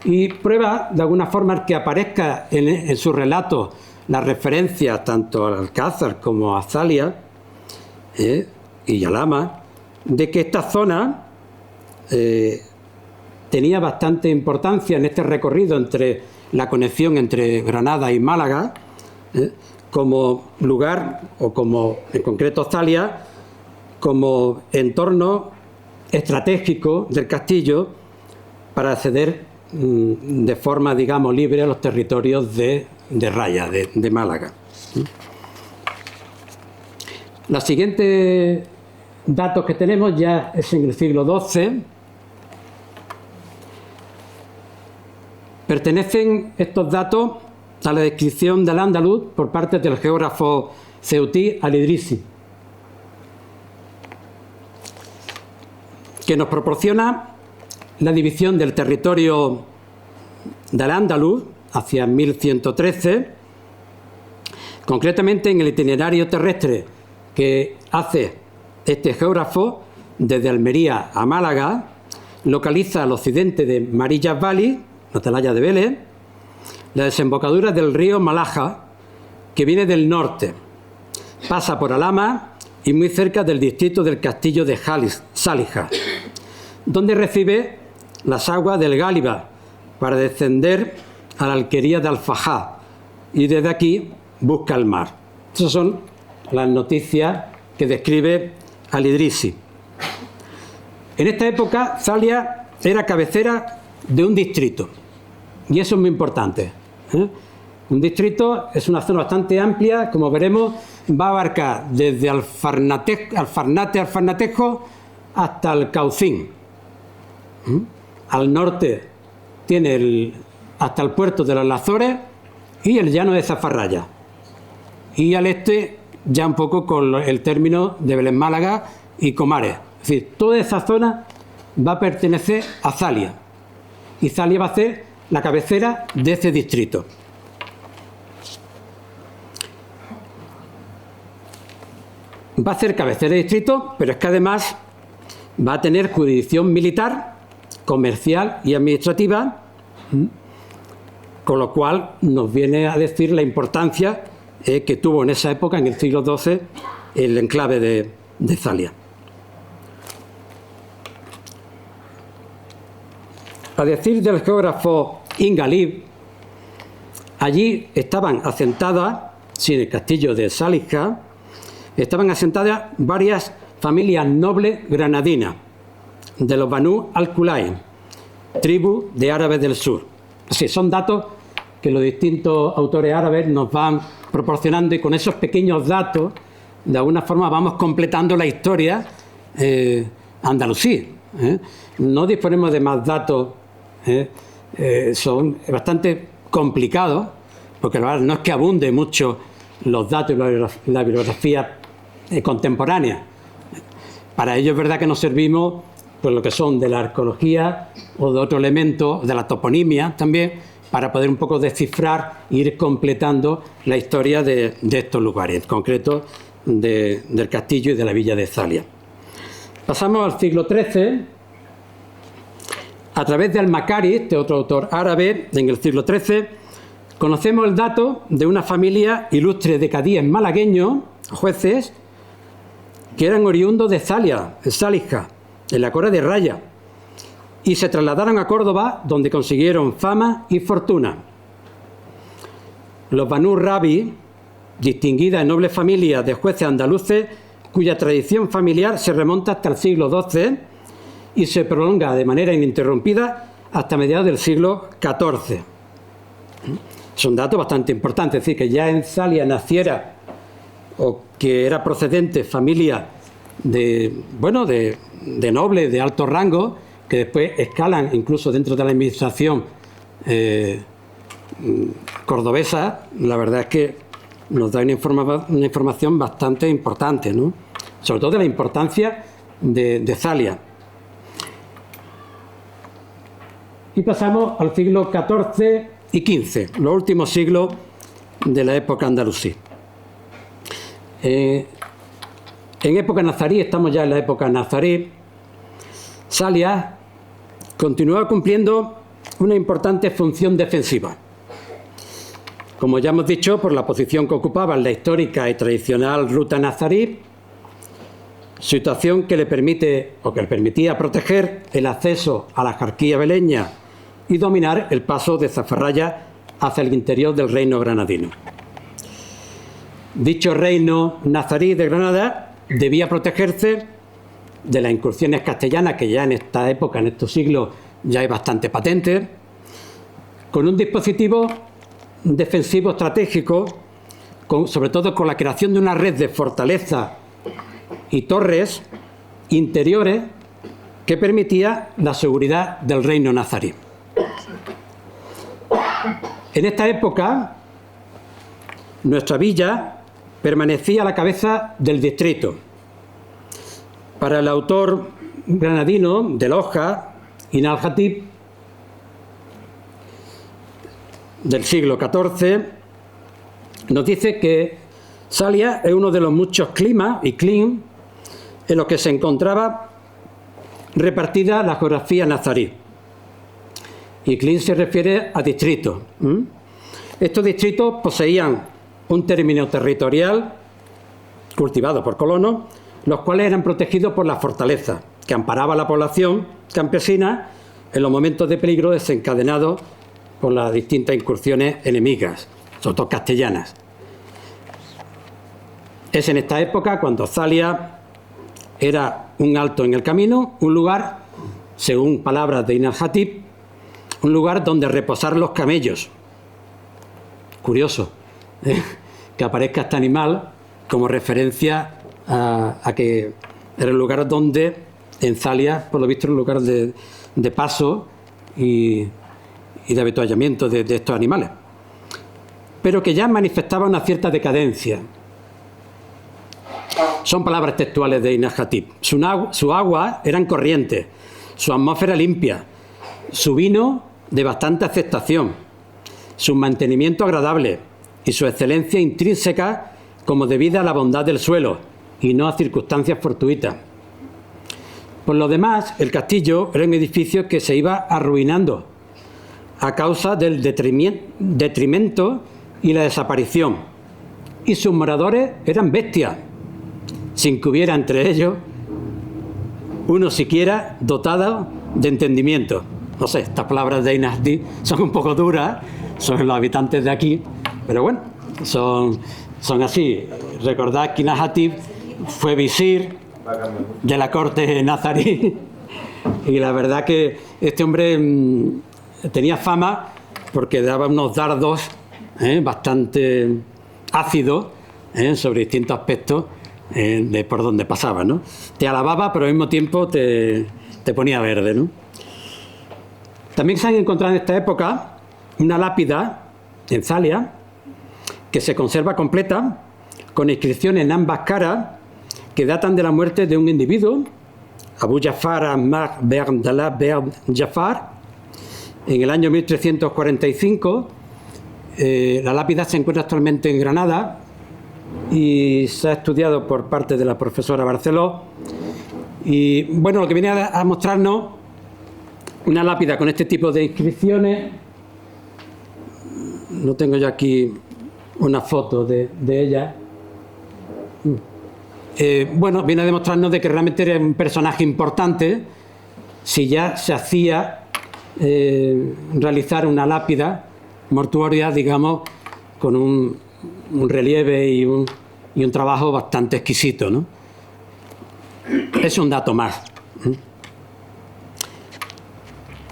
Y prueba, de alguna forma, que aparezca en su relato las referencias tanto al Alcázar como a Zalia y Yalama, de que esta zona tenía bastante importancia en este recorrido entre la conexión entre Granada y Málaga, como lugar, o como en concreto Zalia, como entorno estratégico del castillo para acceder de forma, digamos, libre a los territorios de Raya, de Málaga. Los siguientes datos que tenemos ya es en el siglo XII. Pertenecen estos datos a la descripción del Andaluz por parte del geógrafo ceutí Al-Idrisi, que nos proporciona la división del territorio del Andaluz hacia 1113, concretamente en el itinerario terrestre que hace este geógrafo desde Almería a Málaga, localiza al occidente de Marillas Valley, la atalaya de Vélez, la desembocadura del río Malaja, que viene del norte, pasa por Alhama y muy cerca del distrito del castillo de Salija, donde recibe las aguas del Gáliba para descender a la alquería de Alfajá y desde aquí busca el mar. Esas son las noticias que describe Al-Idrisi. En esta época, Zalia era cabecera de un distrito, y eso es muy importante. Un distrito es una zona bastante amplia, como veremos, va a abarcar desde Alfarnatejo hasta el Caucín. Al norte tiene hasta el puerto de los Lazores y el llano de Zafarraya. Y al este ya un poco con el término de Belén Málaga y Comares. Es decir, toda esa zona va a pertenecer a Zalia. Y Zalia va a ser la cabecera de ese distrito. va a ser cabecera de distrito, pero es que además va a tener jurisdicción militar, comercial y administrativa, con lo cual nos viene a decir la importancia que tuvo en esa época, en el siglo XII, el enclave de Zalia. A decir del geógrafo Ingalib, allí estaban asentadas, sí, en el castillo de Salija, estaban asentadas varias familias nobles granadinas, de los Banú al-Kulayn, tribu de árabes del sur. Así, son datos que los distintos autores árabes nos van proporcionando, y con esos pequeños datos, de alguna forma, vamos completando la historia andalusí. No disponemos de más datos, son bastante complicados, porque la verdad no es que abunde mucho los datos y la bibliografía contemporánea. Para ello es verdad que nos servimos pues lo que son de la arqueología o de otro elemento, de la toponimia también, para poder un poco descifrar e ir completando la historia de estos lugares, en concreto del castillo y de la villa de Zalia. Pasamos al siglo XIII. A través de Al-Makari, este otro autor árabe, en el siglo XIII, conocemos el dato de una familia ilustre de cadíes malagueños, jueces, que eran oriundos de Zalia, en Salija, en la Cora de Raya, y se trasladaron a Córdoba, donde consiguieron fama y fortuna. Los Banú Rabi, distinguida y noble familia de jueces andaluces, cuya tradición familiar se remonta hasta el siglo XII y se prolonga de manera ininterrumpida hasta mediados del siglo XIV. Son datos bastante importantes, es decir, que ya en Zalia naciera o que era procedente familia de nobles de alto rango, que después escalan incluso dentro de la administración cordobesa, la verdad es que nos da una información bastante importante, ¿no? Sobre todo de la importancia de Zalia. Y pasamos al siglo XIV y XV, los últimos siglos de la época andalusí. En época nazarí, estamos ya en la época nazarí, Zalia continuaba cumpliendo una importante función defensiva. Como ya hemos dicho, por la posición que ocupaba en la histórica y tradicional ruta nazarí, situación que le permitía proteger el acceso a la jarquía beleña y dominar el paso de Zafarraya hacia el interior del reino granadino. Dicho reino nazarí de Granada debía protegerse de las incursiones castellanas, que ya en esta época, en estos siglos, ya hay bastante patente, con un dispositivo defensivo estratégico, sobre todo con la creación de una red de fortalezas y torres interiores que permitía la seguridad del reino nazarí. En esta época, nuestra villa permanecía a la cabeza del distrito. Para el autor granadino de Loja, Ibn al-Hatib, del siglo XIV, nos dice que Zalia es uno de los muchos climas y clim en los que se encontraba repartida la geografía nazarí. Y clim se refiere a distritos. Estos distritos poseían un término territorial cultivado por colonos, los cuales eran protegidos por la fortaleza, que amparaba a la población campesina en los momentos de peligro desencadenados por las distintas incursiones enemigas, sobre todo castellanas. Es en esta época cuando Zalia era un alto en el camino, un lugar, según palabras de Ibn al-Hatib, un lugar donde reposar los camellos. Curioso que aparezca este animal como referencia a que era el lugar donde en Zalia, por lo visto, era un lugar de paso y de avituallamiento de estos animales, pero que ya manifestaba una cierta decadencia. Son palabras textuales de Ibn al-Hatib. Su agua eran corrientes, su atmósfera limpia, su vino de bastante aceptación, su mantenimiento agradable y su excelencia intrínseca como debida a la bondad del suelo. y no a circunstancias fortuitas. Por lo demás, el castillo era un edificio que se iba arruinando a causa del detrimento y la desaparición. Y sus moradores eran bestias, sin que hubiera entre ellos uno siquiera dotado de entendimiento. No sé, estas palabras de Inahti son un poco duras, son los habitantes de aquí, pero bueno, son así. Recordad que Inahti fue visir de la corte nazarí y la verdad que este hombre tenía fama porque daba unos dardos bastante ácidos sobre distintos aspectos de por donde pasaba, ¿no? Te alababa, pero al mismo tiempo te ponía verde, ¿no? También se han encontrado en esta época una lápida en Zalia que se conserva completa con inscripciones en ambas caras que datan de la muerte de un individuo, Abu Jafar Ahmad Abdallah Ben Jafar, en el año 1345. La lápida se encuentra actualmente en Granada y se ha estudiado por parte de la profesora Barceló. Y bueno, lo que viene a mostrarnos una lápida con este tipo de inscripciones. No tengo yo aquí una foto de ella. Bueno, viene a demostrarnos de que realmente era un personaje importante si ya se hacía realizar una lápida mortuoria, digamos, con un relieve y un trabajo bastante exquisito, ¿no? Es un dato más.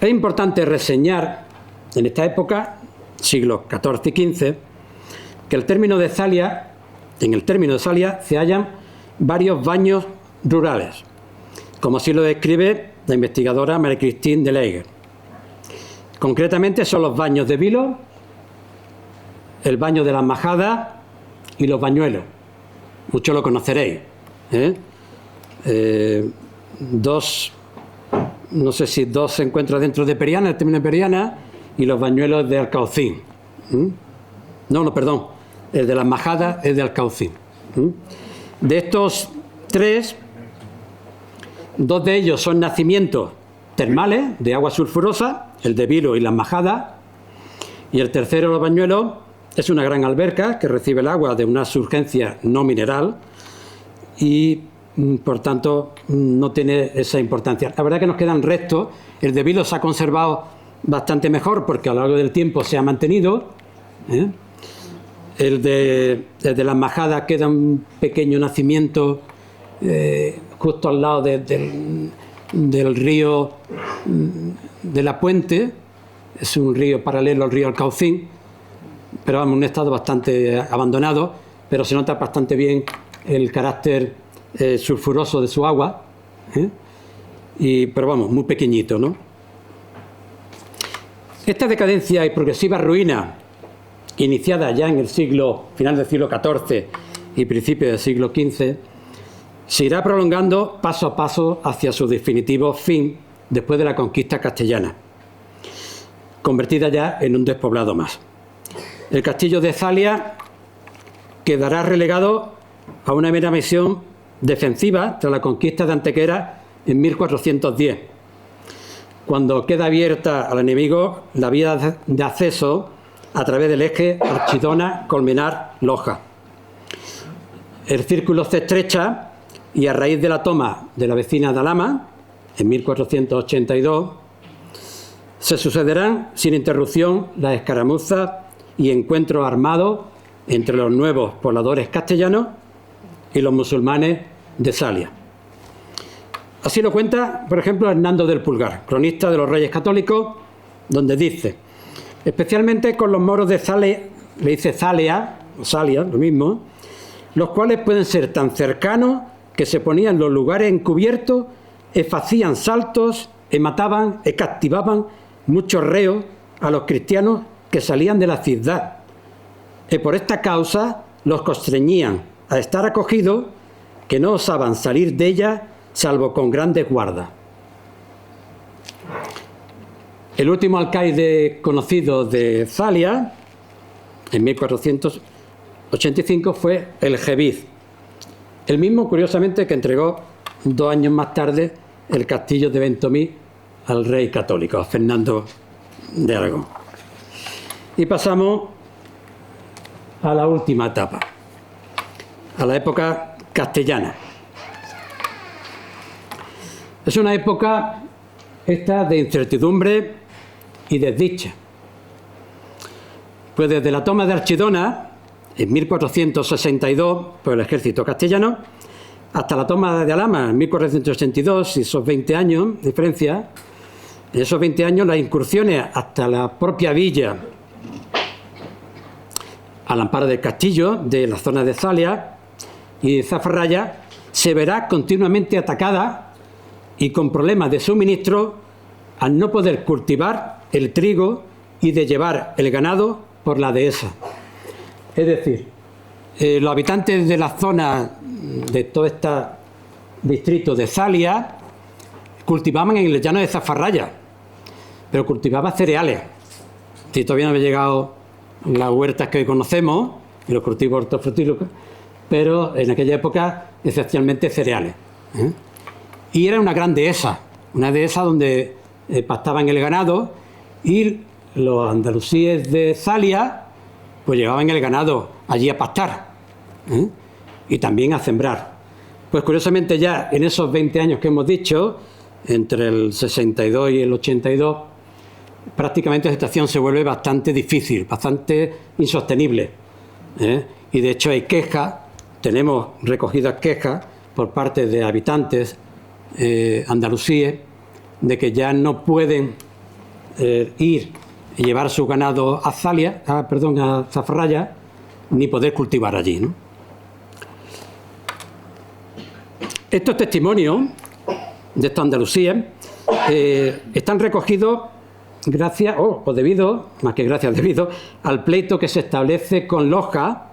Es importante reseñar en esta época, siglos XIV y XV, que en el término de Zalia se hallan varios baños rurales, como así lo describe la investigadora Marie-Christine Delegue. Concretamente son los baños de Vilo, el baño de las Majadas y los bañuelos. Muchos lo conoceréis. No sé si dos se encuentran dentro de Periana, el término de Periana, y los bañuelos de Alcaucín. No, perdón, el de las Majadas es de Alcaucín. De estos tres, dos de ellos son nacimientos termales de agua sulfurosa, el de Vilo y las Majadas, y el tercero, los bañuelos, es una gran alberca que recibe el agua de una surgencia no mineral y por tanto no tiene esa importancia. La verdad que nos quedan restos. El de Vilo se ha conservado bastante mejor porque a lo largo del tiempo se ha mantenido. El de las Majadas queda un pequeño nacimiento justo al lado del río de la Puente. Es un río paralelo al río Alcaucín, pero vamos, en un estado bastante abandonado, pero se nota bastante bien el carácter sulfuroso de su agua, pero vamos, muy pequeñito, ¿no? Esta decadencia y progresiva ruina, iniciada ya en el final del siglo XIV y principio del siglo XV, se irá prolongando paso a paso hacia su definitivo fin después de la conquista castellana, convertida ya en un despoblado más. El castillo de Zalia quedará relegado a una mera misión defensiva tras la conquista de Antequera en 1410, cuando queda abierta al enemigo la vía de acceso a través del eje Archidona-Colmenar-Loja. El círculo se estrecha y a raíz de la toma de la vecina de Alhama, en 1482, se sucederán sin interrupción las escaramuzas y encuentros armados entre los nuevos pobladores castellanos y los musulmanes de Zalia. Así lo cuenta, por ejemplo, Hernando del Pulgar, cronista de los Reyes Católicos, donde dice: especialmente con los moros de Zalia, le dice Zalia, o Salia, lo mismo, los cuales pueden ser tan cercanos que se ponían los lugares encubiertos, facían saltos, mataban, captivaban muchos reos a los cristianos que salían de la ciudad. Y por esta causa los constreñían a estar acogidos, que no osaban salir de ella salvo con grandes guardas. El último alcaide conocido de Zalia, en 1485, fue el Gebiz, El mismo, curiosamente, que entregó 2 años más tarde el castillo de Ventomí al rey católico, a Fernando de Aragón. Y pasamos a la última etapa, a la época castellana. Es una época esta de incertidumbre y desdicha. Pues desde la toma de Archidona, en 1462, por el ejército castellano, hasta la toma de Alhama, en 1482, y esos 20 años de diferencia, en esos 20 años las incursiones hasta la propia villa, al amparo del castillo, de la zona de Zalia y de Zafarraya, se verá continuamente atacada y con problemas de suministro al no poder cultivar el trigo y de llevar el ganado por la dehesa. Es decir, los habitantes de la zona de todo este distrito de Zalia cultivaban en el llano de Zafarraya, pero cultivaban cereales. Si todavía no había llegado las huertas que hoy conocemos y los cultivos hortofrutícolas, pero en aquella época esencialmente cereales. Y era una gran dehesa, una dehesa donde pastaban el ganado y los andalusíes de Zalia pues llevaban el ganado allí a pastar y también a sembrar. Pues curiosamente ya en esos 20 años que hemos dicho, entre el 62 y el 82, prácticamente la situación se vuelve bastante difícil, bastante insostenible. Y de hecho hay quejas, tenemos recogidas quejas por parte de habitantes andalusíes de que ya no pueden ir y llevar su ganado a a Zafarraya, ni poder cultivar allí, ¿no? Estos testimonios de esta Andalucía están recogidos gracias, o debido, más que gracias, debido al pleito que se establece con Loja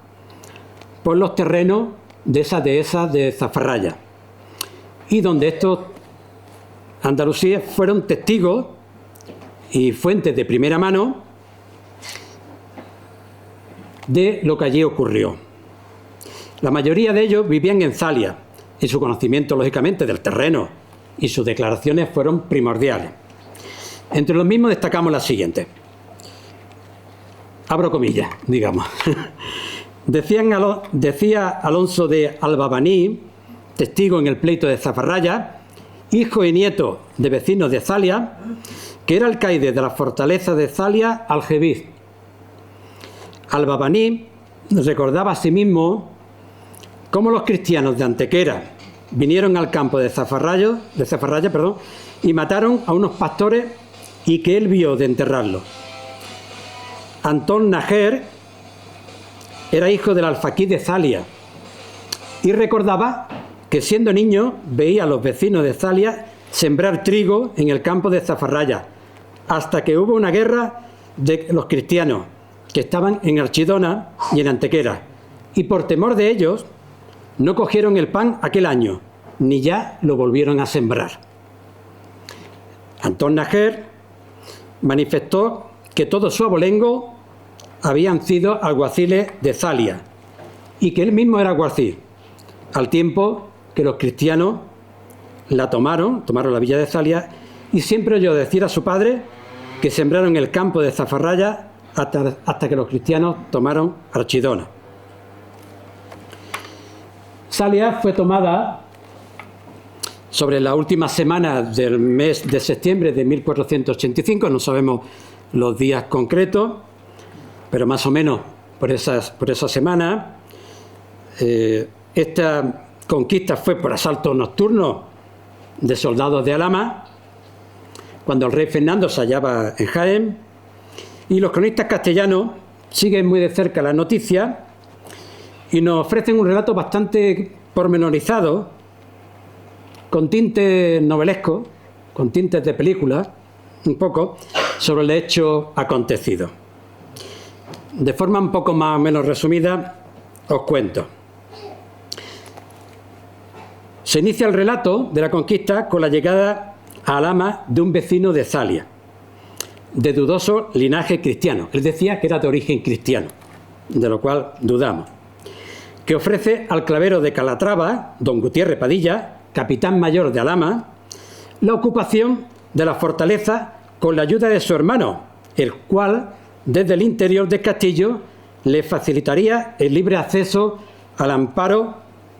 por los terrenos de esa dehesa de Zafarraya, y donde estos andalusíes fueron testigos y fuentes de primera mano de lo que allí ocurrió. La mayoría de ellos vivían en Zalia y su conocimiento, lógicamente, del terreno y sus declaraciones fueron primordiales. Entre los mismos destacamos las siguientes. Abro comillas, digamos. Decía Alonso de Albabaní, testigo en el pleito de Zafarraya, hijo y nieto de vecinos de Zalia, que era alcaide de la fortaleza de Zalia Algebiz. Albabaní recordaba a sí mismo cómo los cristianos de Antequera vinieron al campo de Zafarraya, y mataron a unos pastores y que él vio de enterrarlos. Antón Najer era hijo del alfaquí de Zalia y recordaba que siendo niño veía a los vecinos de Zalia sembrar trigo en el campo de Zafarraya, hasta que hubo una guerra de los cristianos que estaban en Archidona y en Antequera, y por temor de ellos no cogieron el pan aquel año, ni ya lo volvieron a sembrar. Antón Najer manifestó que todo su abolengo habían sido alguaciles de Zalia y que él mismo era alguacil, al tiempo que los cristianos la tomaron la villa de Zalia, y siempre oyó decir a su padre que sembraron el campo de Zafarraya hasta que los cristianos tomaron Archidona. Zalia fue tomada sobre la última semana del mes de septiembre de 1485, no sabemos los días concretos, pero más o menos por esa semana. Esta conquista fue por asalto nocturno de soldados de Alhama, cuando el rey Fernando se hallaba en Jaén, y los cronistas castellanos siguen muy de cerca la noticia y nos ofrecen un relato bastante pormenorizado, con tintes novelescos, con tintes de película, un poco, sobre el hecho acontecido. De forma un poco más o menos resumida, os cuento. Se inicia el relato de la conquista con la llegada a Alhama de un vecino de Zalia, de dudoso linaje cristiano. Él decía que era de origen cristiano, de lo cual dudamos. que ofrece al clavero de Calatrava, don Gutiérrez Padilla, capitán mayor de Alhama, la ocupación de la fortaleza con la ayuda de su hermano, el cual, desde el interior del castillo, le facilitaría el libre acceso al amparo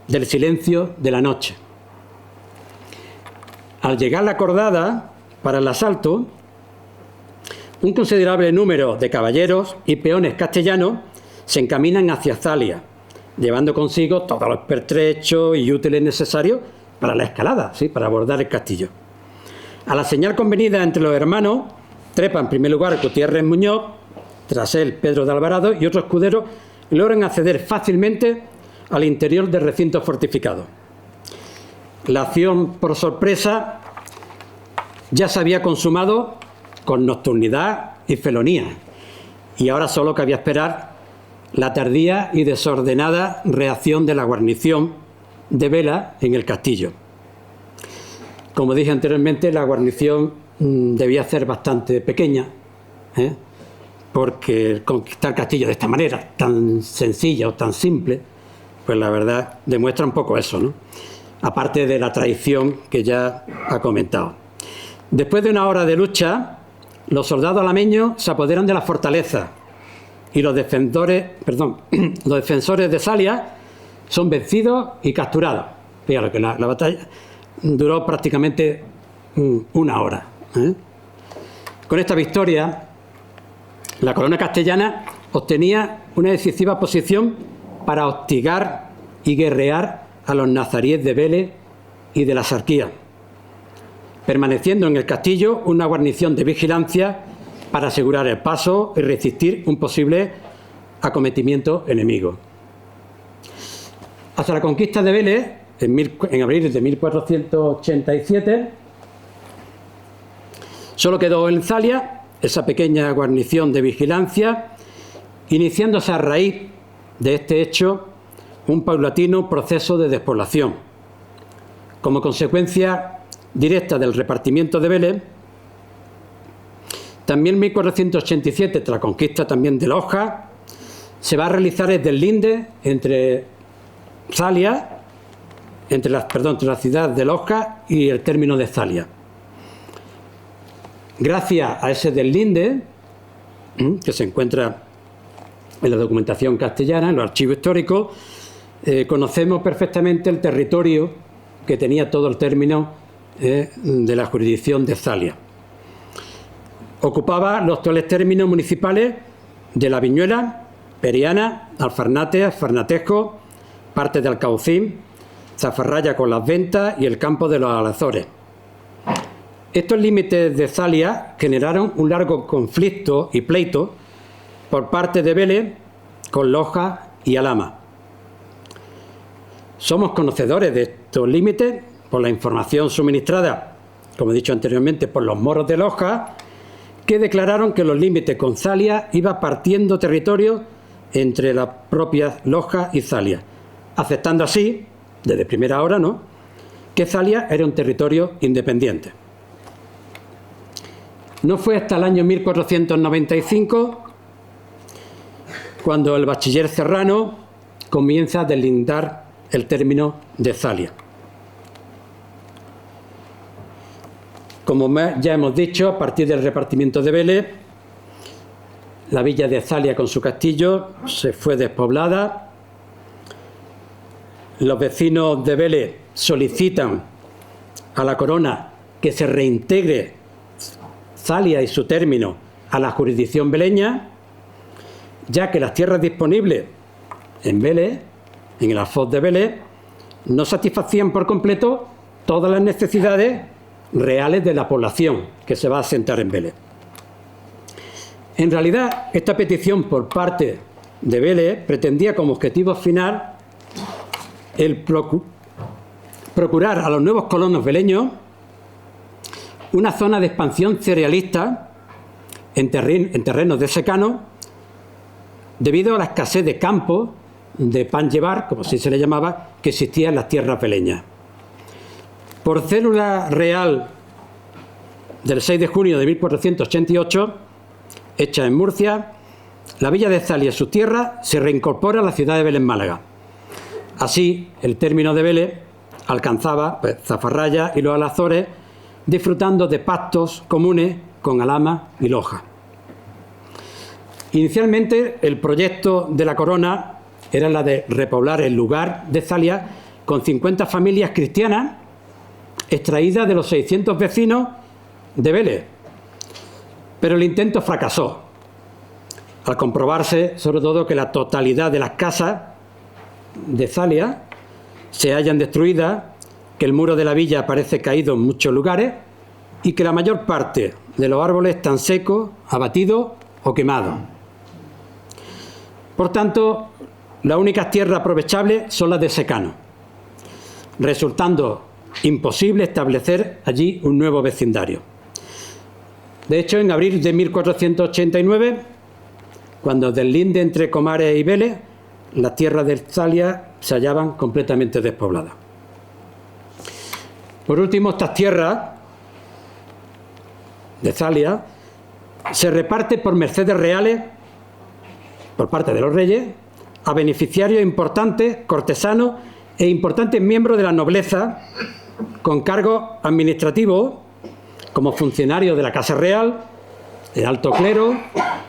del silencio de la noche. Al llegar la acordada para el asalto, un considerable número de caballeros y peones castellanos se encaminan hacia Zalia, llevando consigo todos los pertrechos y útiles necesarios para la escalada, ¿sí?, para abordar el castillo. A la señal convenida entre los hermanos, trepa en primer lugar Gutiérrez Muñoz, tras él Pedro de Alvarado y otros escuderos logran acceder fácilmente al interior del recinto fortificado. La acción por sorpresa ya se había consumado con nocturnidad y felonía, y ahora solo cabía esperar la tardía y desordenada reacción de la guarnición de vela en el castillo. Como dije anteriormente, la guarnición debía ser bastante pequeña, porque conquistar castillo de esta manera, tan sencilla o tan simple, pues la verdad demuestra un poco eso, ¿no? Aparte de la traición que ya ha comentado. Después de una hora de lucha, los soldados alameños se apoderan de la fortaleza y los defensores de Zalia son vencidos y capturados. Fíjate que la batalla duró prácticamente una hora. Con esta victoria, la corona castellana obtenía una decisiva posición para hostigar y guerrear a los nazaríes de Vélez y de la Sarquía, permaneciendo en el castillo una guarnición de vigilancia para asegurar el paso y resistir un posible acometimiento enemigo. Hasta la conquista de Vélez, en abril de 1487, solo quedó en Zalia esa pequeña guarnición de vigilancia, iniciándose a raíz de este hecho un paulatino proceso de despoblación. Como consecuencia directa del repartimiento de Vélez, también en 1487, tras la conquista también de Loja, se va a realizar el deslinde entre Zalia, entre la ciudad de Loja y el término de Zalia. Gracias a ese deslinde, que se encuentra en la documentación castellana, en los archivos históricos, conocemos perfectamente el territorio que tenía todo el término de la jurisdicción de Zalia. Ocupaba los actuales términos municipales de La Viñuela, Periana, Alfarnate, Alfarnatejo, parte de Alcaucín, Zafarraya con las Ventas y el campo de los Alazores. Estos límites de Zalia generaron un largo conflicto y pleito por parte de Vélez con Loja y Alhama. Somos conocedores de estos límites por la información suministrada, como he dicho anteriormente, por los moros de Loja, que declararon que los límites con Zalia iba partiendo territorio entre las propias Loja y Zalia, aceptando así, desde primera hora, ¿no?, que Zalia era un territorio independiente. No fue hasta el año 1495 cuando el bachiller Serrano comienza a deslindar el término de Zalia. Como ya hemos dicho, a partir del repartimiento de Vélez, la villa de Zalia con su castillo se fue despoblada. Los vecinos de Vélez solicitan a la corona que se reintegre Zalia y su término a la jurisdicción veleña, ya que las tierras disponibles en Vélez, en el alfoz de Vélez, no satisfacían por completo todas las necesidades reales de la población que se va a asentar en Vélez. En realidad, esta petición por parte de Vélez pretendía como objetivo final el procurar a los nuevos colonos veleños una zona de expansión cerealista en terrenos de secano, debido a la escasez de campo de pan llevar, como así se le llamaba, que existía en las tierras veleñas. Por célula real del 6 de junio de 1488, hecha en Murcia, la villa de Zalia y sus tierras se reincorpora a la ciudad de Vélez Málaga. Así, el término de Vélez alcanzaba pues, Zafarraya y los Alazores, disfrutando de pastos comunes con Alhama y Loja. Inicialmente, el proyecto de la corona era la de repoblar el lugar de Zalia con 50 familias cristianas extraídas de los 600 vecinos de Vélez. Pero el intento fracasó, al comprobarse sobre todo que la totalidad de las casas de Zalia se hallan destruidas, que el muro de la villa parece caído en muchos lugares y que la mayor parte de los árboles están secos, abatidos o quemados. Por tanto, las únicas tierras aprovechables son las de secano, resultando imposible establecer allí un nuevo vecindario. De hecho, en abril de 1489, cuando deslinde entre Comares y Vélez, las tierras de Zalia se hallaban completamente despobladas. Por último, estas tierras de Zalia se reparten por mercedes reales, por parte de los reyes, a beneficiarios importantes, cortesanos e importantes miembros de la nobleza con cargos administrativos como funcionarios de la Casa Real, de alto clero,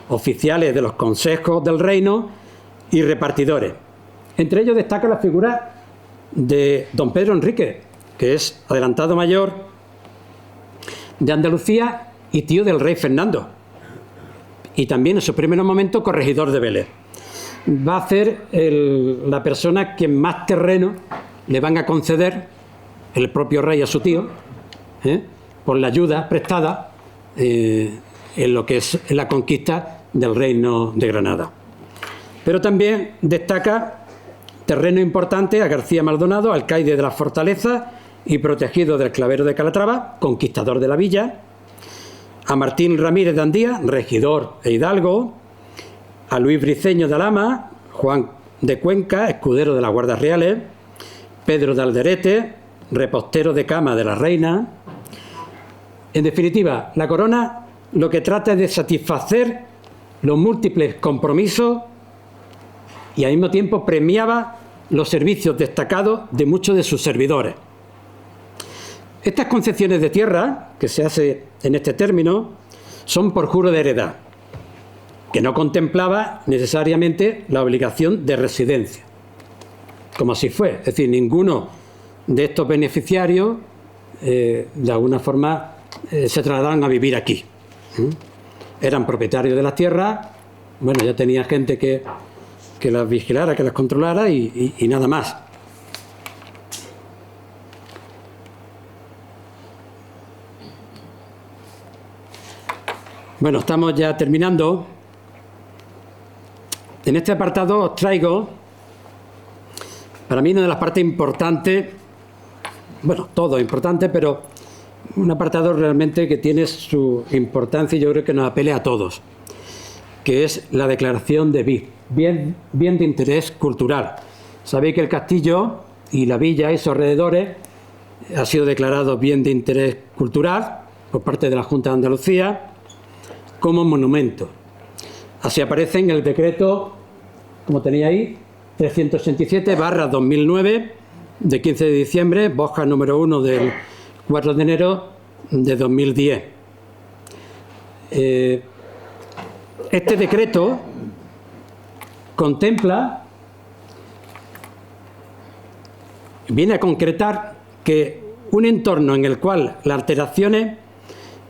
oficiales de los consejos del reino y repartidores. Entre ellos destaca la figura de don Pedro Enrique, que es adelantado mayor de Andalucía y tío del rey Fernando, y también en sus primeros momentos corregidor de Vélez. Va a ser la persona que más terreno le van a conceder el propio rey a su tío, por la ayuda prestada en lo que es la conquista del reino de Granada. Pero también destaca terreno importante a García Maldonado, alcaide de la fortaleza y protegido del clavero de Calatrava, conquistador de la villa, a Martín Ramírez de Andía, regidor e hidalgo, a Luis Briceño de Alhama, Juan de Cuenca, escudero de las Guardias Reales, Pedro de Alderete, repostero de cama de la reina. En definitiva, la corona lo que trata es de satisfacer los múltiples compromisos y al mismo tiempo premiaba los servicios destacados de muchos de sus servidores. Estas concesiones de tierra, que se hace en este término, son por juro de heredad, que no contemplaba necesariamente la obligación de residencia, como así fue. Es decir, ninguno de estos beneficiarios, de alguna forma, se trasladaron a vivir aquí. Eran propietarios de las tierras, bueno, ya tenía gente que las vigilara, que las controlara y nada más. Bueno, estamos ya terminando. En este apartado os traigo, para mí, una de las partes importantes, bueno, todo es importante, pero un apartado realmente que tiene su importancia y yo creo que nos apele a todos, que es la declaración de bien de interés cultural. Sabéis que el castillo y la villa y sus alrededores ha sido declarado bien de interés cultural por parte de la Junta de Andalucía como monumento. Así aparece en el decreto, como tenéis ahí, 387/2009, de 15 de diciembre, Bosca número 1 del 4 de enero de 2010. Este decreto contempla, viene a concretar que un entorno en el cual las alteraciones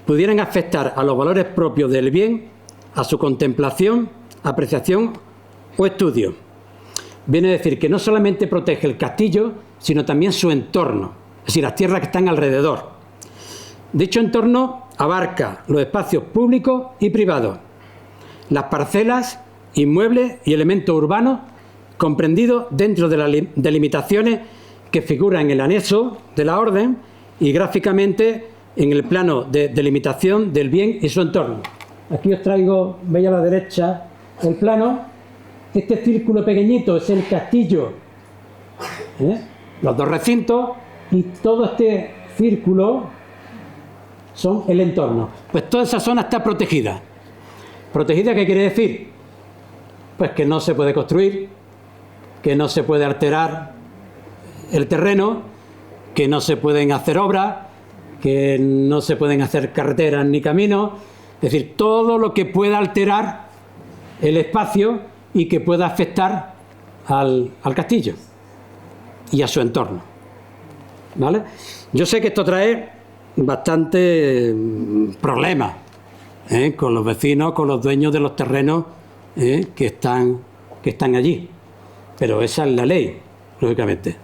pudieran afectar a los valores propios del bien, a su contemplación, apreciación o estudio. Viene a decir que no solamente protege el castillo, sino también su entorno, es decir, las tierras que están alrededor. Dicho entorno abarca los espacios públicos y privados, las parcelas, inmuebles y elementos urbanos comprendidos dentro de las delimitaciones que figuran en el anexo de la orden y gráficamente en el plano de delimitación del bien y su entorno. Aquí os traigo, veis a la derecha el plano. Este círculo pequeñito es el castillo, los dos recintos, y todo este círculo son el entorno. Pues toda esa zona está protegida. ¿Protegida qué quiere decir? Pues que no se puede construir, que no se puede alterar el terreno, que no se pueden hacer obras, que no se pueden hacer carreteras ni caminos, es decir, todo lo que pueda alterar el espacio y que pueda afectar al castillo y a su entorno, ¿vale? Yo sé que esto trae bastante problemas con los vecinos, con los dueños de los terrenos que están allí, pero esa es la ley, lógicamente.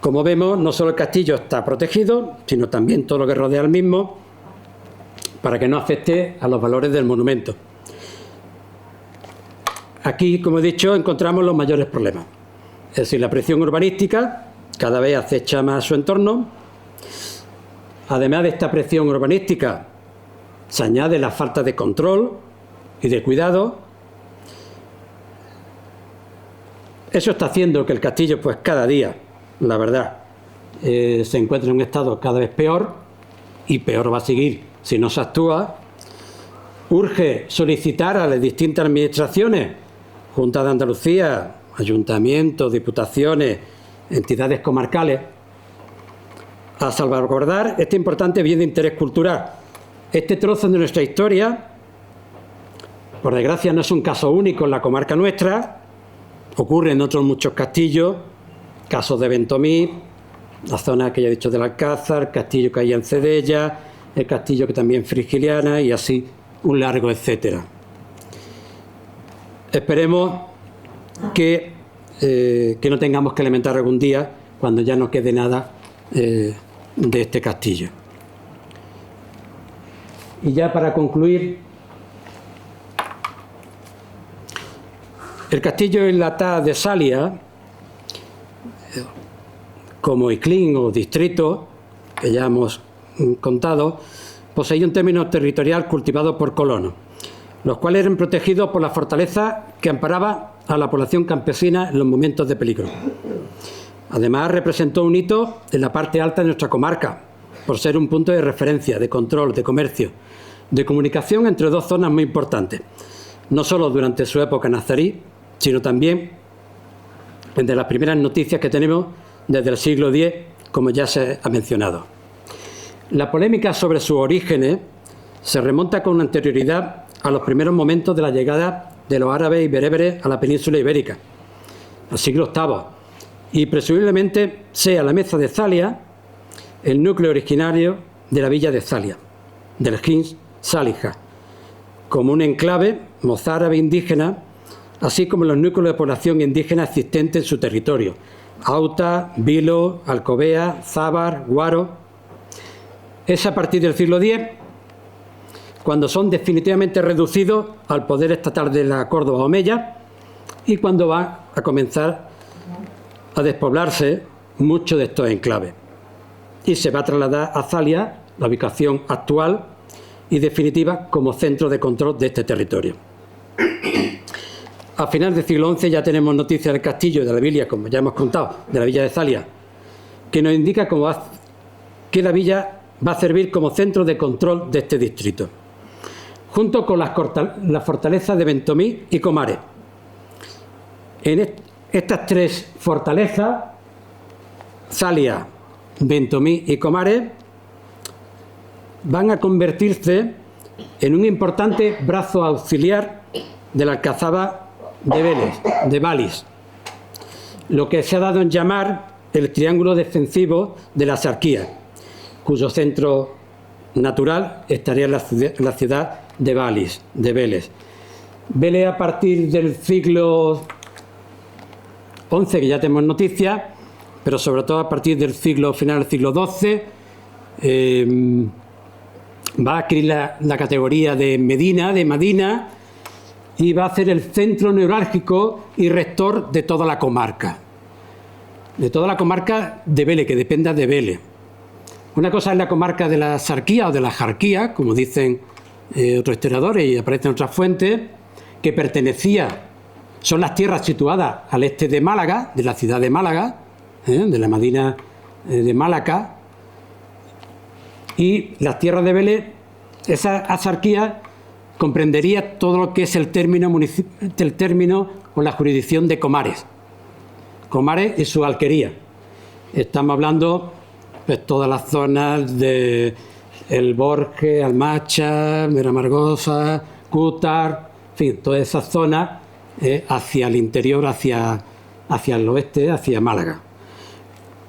Como vemos, no solo el castillo está protegido, sino también todo lo que rodea al mismo, para que no afecte a los valores del monumento. Aquí, como he dicho, encontramos los mayores problemas. Es decir, la presión urbanística cada vez acecha más su entorno. Además de esta presión urbanística, se añade la falta de control y de cuidado. Eso está haciendo que el castillo, pues cada día, la verdad, se encuentre en un estado cada vez peor, y peor va a seguir si no se actúa. Urge solicitar a las distintas administraciones, Junta de Andalucía, ayuntamientos, diputaciones, entidades comarcales, a salvaguardar este importante bien de interés cultural. Este trozo de nuestra historia, por desgracia, no es un caso único en la comarca nuestra, ocurre en otros muchos castillos, casos de Ventomí, la zona que ya he dicho del Alcázar, castillo que hay en Cedella, el castillo que también Frigiliana, y así un largo etcétera. Esperemos que no tengamos que lamentar algún día cuando ya no quede nada de este castillo. Y ya para concluir, el castillo Islatá de Salia, como Iclín o distrito, que ya hemos contado, poseía un término territorial cultivado por colonos, los cuales eran protegidos por la fortaleza que amparaba a la población campesina en los momentos de peligro. Además, representó un hito en la parte alta de nuestra comarca, por ser un punto de referencia, de control, de comercio, de comunicación entre dos zonas muy importantes, no solo durante su época nazarí, sino también entre las primeras noticias que tenemos desde el siglo X, como ya se ha mencionado. La polémica sobre sus orígenes se remonta con anterioridad a los primeros momentos de la llegada de los árabes y bereberes a la península ibérica, al siglo VIII, y presumiblemente sea la meza de Zalia el núcleo originario de la villa de Zalia, del Hins Salija, como un enclave mozárabe indígena, así como los núcleos de población indígena existentes en su territorio: Auta, Vilo, Alcobea, Zábar, Guaro. Es a partir del siglo X cuando son definitivamente reducidos al poder estatal de la Córdoba Omeya, y cuando va a comenzar a despoblarse muchos de estos enclaves, y se va a trasladar a Zalia, la ubicación actual y definitiva como centro de control de este territorio. A finales del siglo XI ya tenemos noticias del castillo y de la villa, como ya hemos contado, de la villa de Zalia, que nos indica que la villa va a servir como centro de control de este distrito, junto con las fortalezas de Ventomí y Comares. En estas tres fortalezas, Zalia, Ventomí y Comares, van a convertirse en un importante brazo auxiliar de la alcazaba de Balis, lo que se ha dado en llamar el triángulo defensivo de la Sarquía, cuyo centro natural estaría en la ciudad de Balis, de Vélez. Vélez, a partir del siglo XI, que ya tenemos noticias, pero sobre todo a partir del final del siglo XII, va a adquirir la categoría de Medina, y va a ser el centro neurálgico y rector de toda la comarca. De toda la comarca de Vélez, que dependa de Vélez. Una cosa es la comarca de la Sarquía o de la Jarquía, como dicen otros historiadores y aparecen en otras fuentes, que son las tierras situadas al este de Málaga, de la ciudad de Málaga, de la Medina de Málaga, y las tierras de Vélez, esa axarquía comprendería todo lo que es el término o la jurisdicción de Comares. Comares y su alquería. Estamos hablando de todas las zonas de El Borges, Almacha, Meramargosa, Cútar, en fin, todas esas zonas hacia el interior, hacia el oeste, hacia Málaga.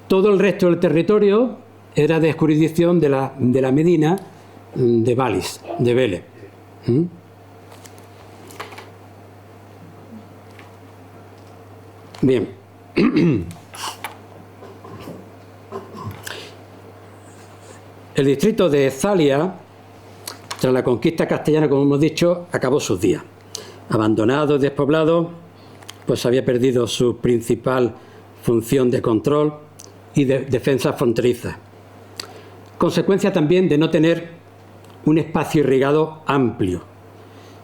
Todo el resto del territorio era de jurisdicción de la Medina de Vallis, de Vélez. Bien. El distrito de Zalia, tras la conquista castellana, como hemos dicho, acabó sus días. Abandonado y despoblado, pues había perdido su principal función de control y de defensa fronteriza. Consecuencia también de no tener un espacio irrigado amplio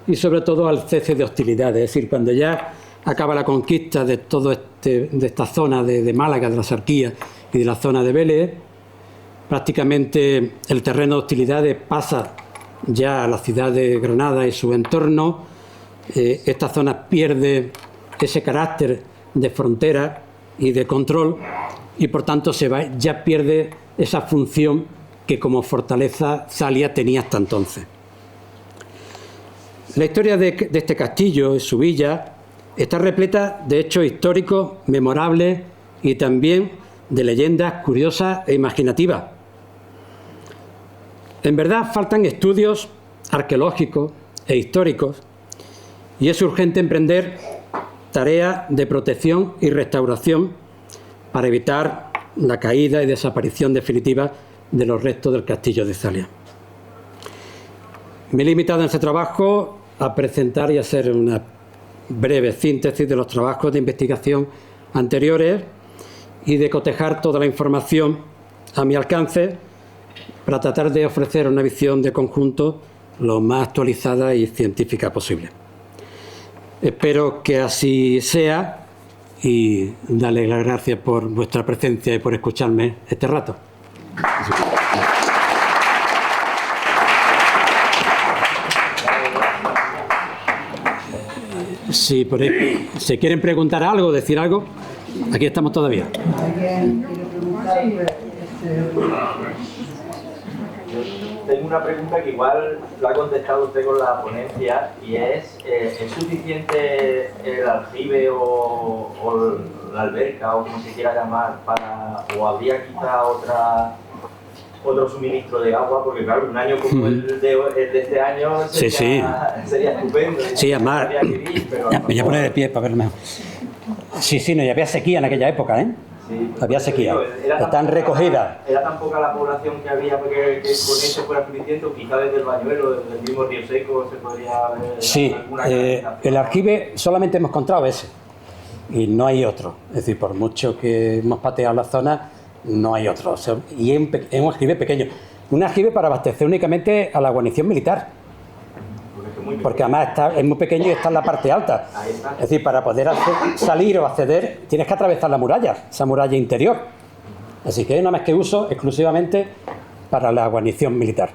y sobre todo al cese de hostilidades. Es decir, cuando ya acaba la conquista de todo de esta zona de Málaga, de la Sarquía y de la zona de Vélez, prácticamente el terreno de hostilidades pasa ya a la ciudad de Granada y su entorno. Esta zona pierde ese carácter de frontera y de control y por tanto ya pierde esa función que como fortaleza Zalia tenía hasta entonces. La historia de este castillo y su villa está repleta de hechos históricos memorables y también de leyendas curiosas e imaginativas. En verdad faltan estudios arqueológicos e históricos y es urgente emprender tareas de protección y restauración para evitar la caída y desaparición definitiva de los restos del castillo de Zalia. Me he limitado en este trabajo a presentar y hacer una breve síntesis de los trabajos de investigación anteriores y de cotejar toda la información a mi alcance para tratar de ofrecer una visión de conjunto lo más actualizada y científica posible. Espero que así sea y darle las gracias por vuestra presencia y por escucharme este rato. Si quieren preguntar algo, decir algo, aquí estamos todavía. ¿Alguien quiere preguntar? Tengo una pregunta que igual la ha contestado usted con la ponencia y es suficiente el aljibe o la alberca o como se quiera llamar o habría quizá otro suministro de agua? Porque claro, un año como el de este año sería estupendo. Sí, además, me voy a poner de pie para ver mejor. Sí, no, y había sequía en aquella época, ¿eh? Sí, había sequía. Están recogidas. Era tan poca la población que había que con eso fuera suficiente, o quizá desde el Bañuelo, desde el mismo Río Seco, se podría ver. Sí, el aljibe solamente hemos encontrado ese y no hay otro. Es decir, por mucho que hemos pateado la zona, no hay otro. O sea, y es un aljibe pequeño. Un aljibe para abastecer únicamente a la guarnición militar. Porque además es muy pequeño y está en la parte alta. Es decir, para poder salir o acceder tienes que atravesar la muralla, esa muralla interior. Así que es nada más que uso exclusivamente para la guarnición militar.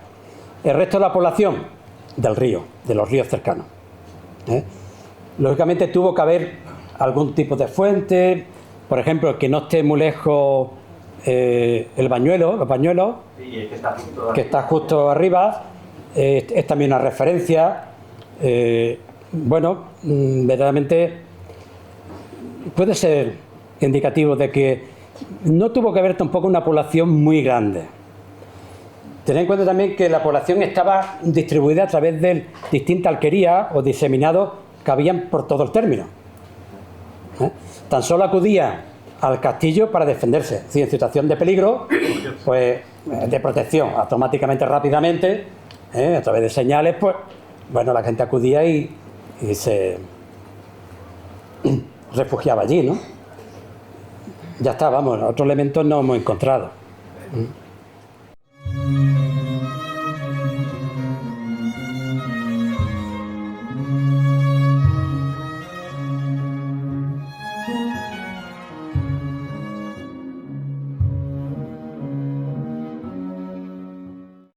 El resto de la población del río, de los ríos cercanos. Lógicamente tuvo que haber algún tipo de fuente, por ejemplo, que no esté muy lejos los Bañuelos, sí, que está justo arriba, es también una referencia. Verdaderamente puede ser indicativo de que no tuvo que haber tampoco una población muy grande. Tened en cuenta también que la población estaba distribuida a través de distintas alquerías o diseminados que habían por todo el término. Tan solo acudía al castillo para defenderse, si en situación de peligro, pues de protección, automáticamente, rápidamente, a través de señales, pues la gente acudía y se refugiaba allí, ¿no? Ya está, vamos, otros elementos no hemos encontrado.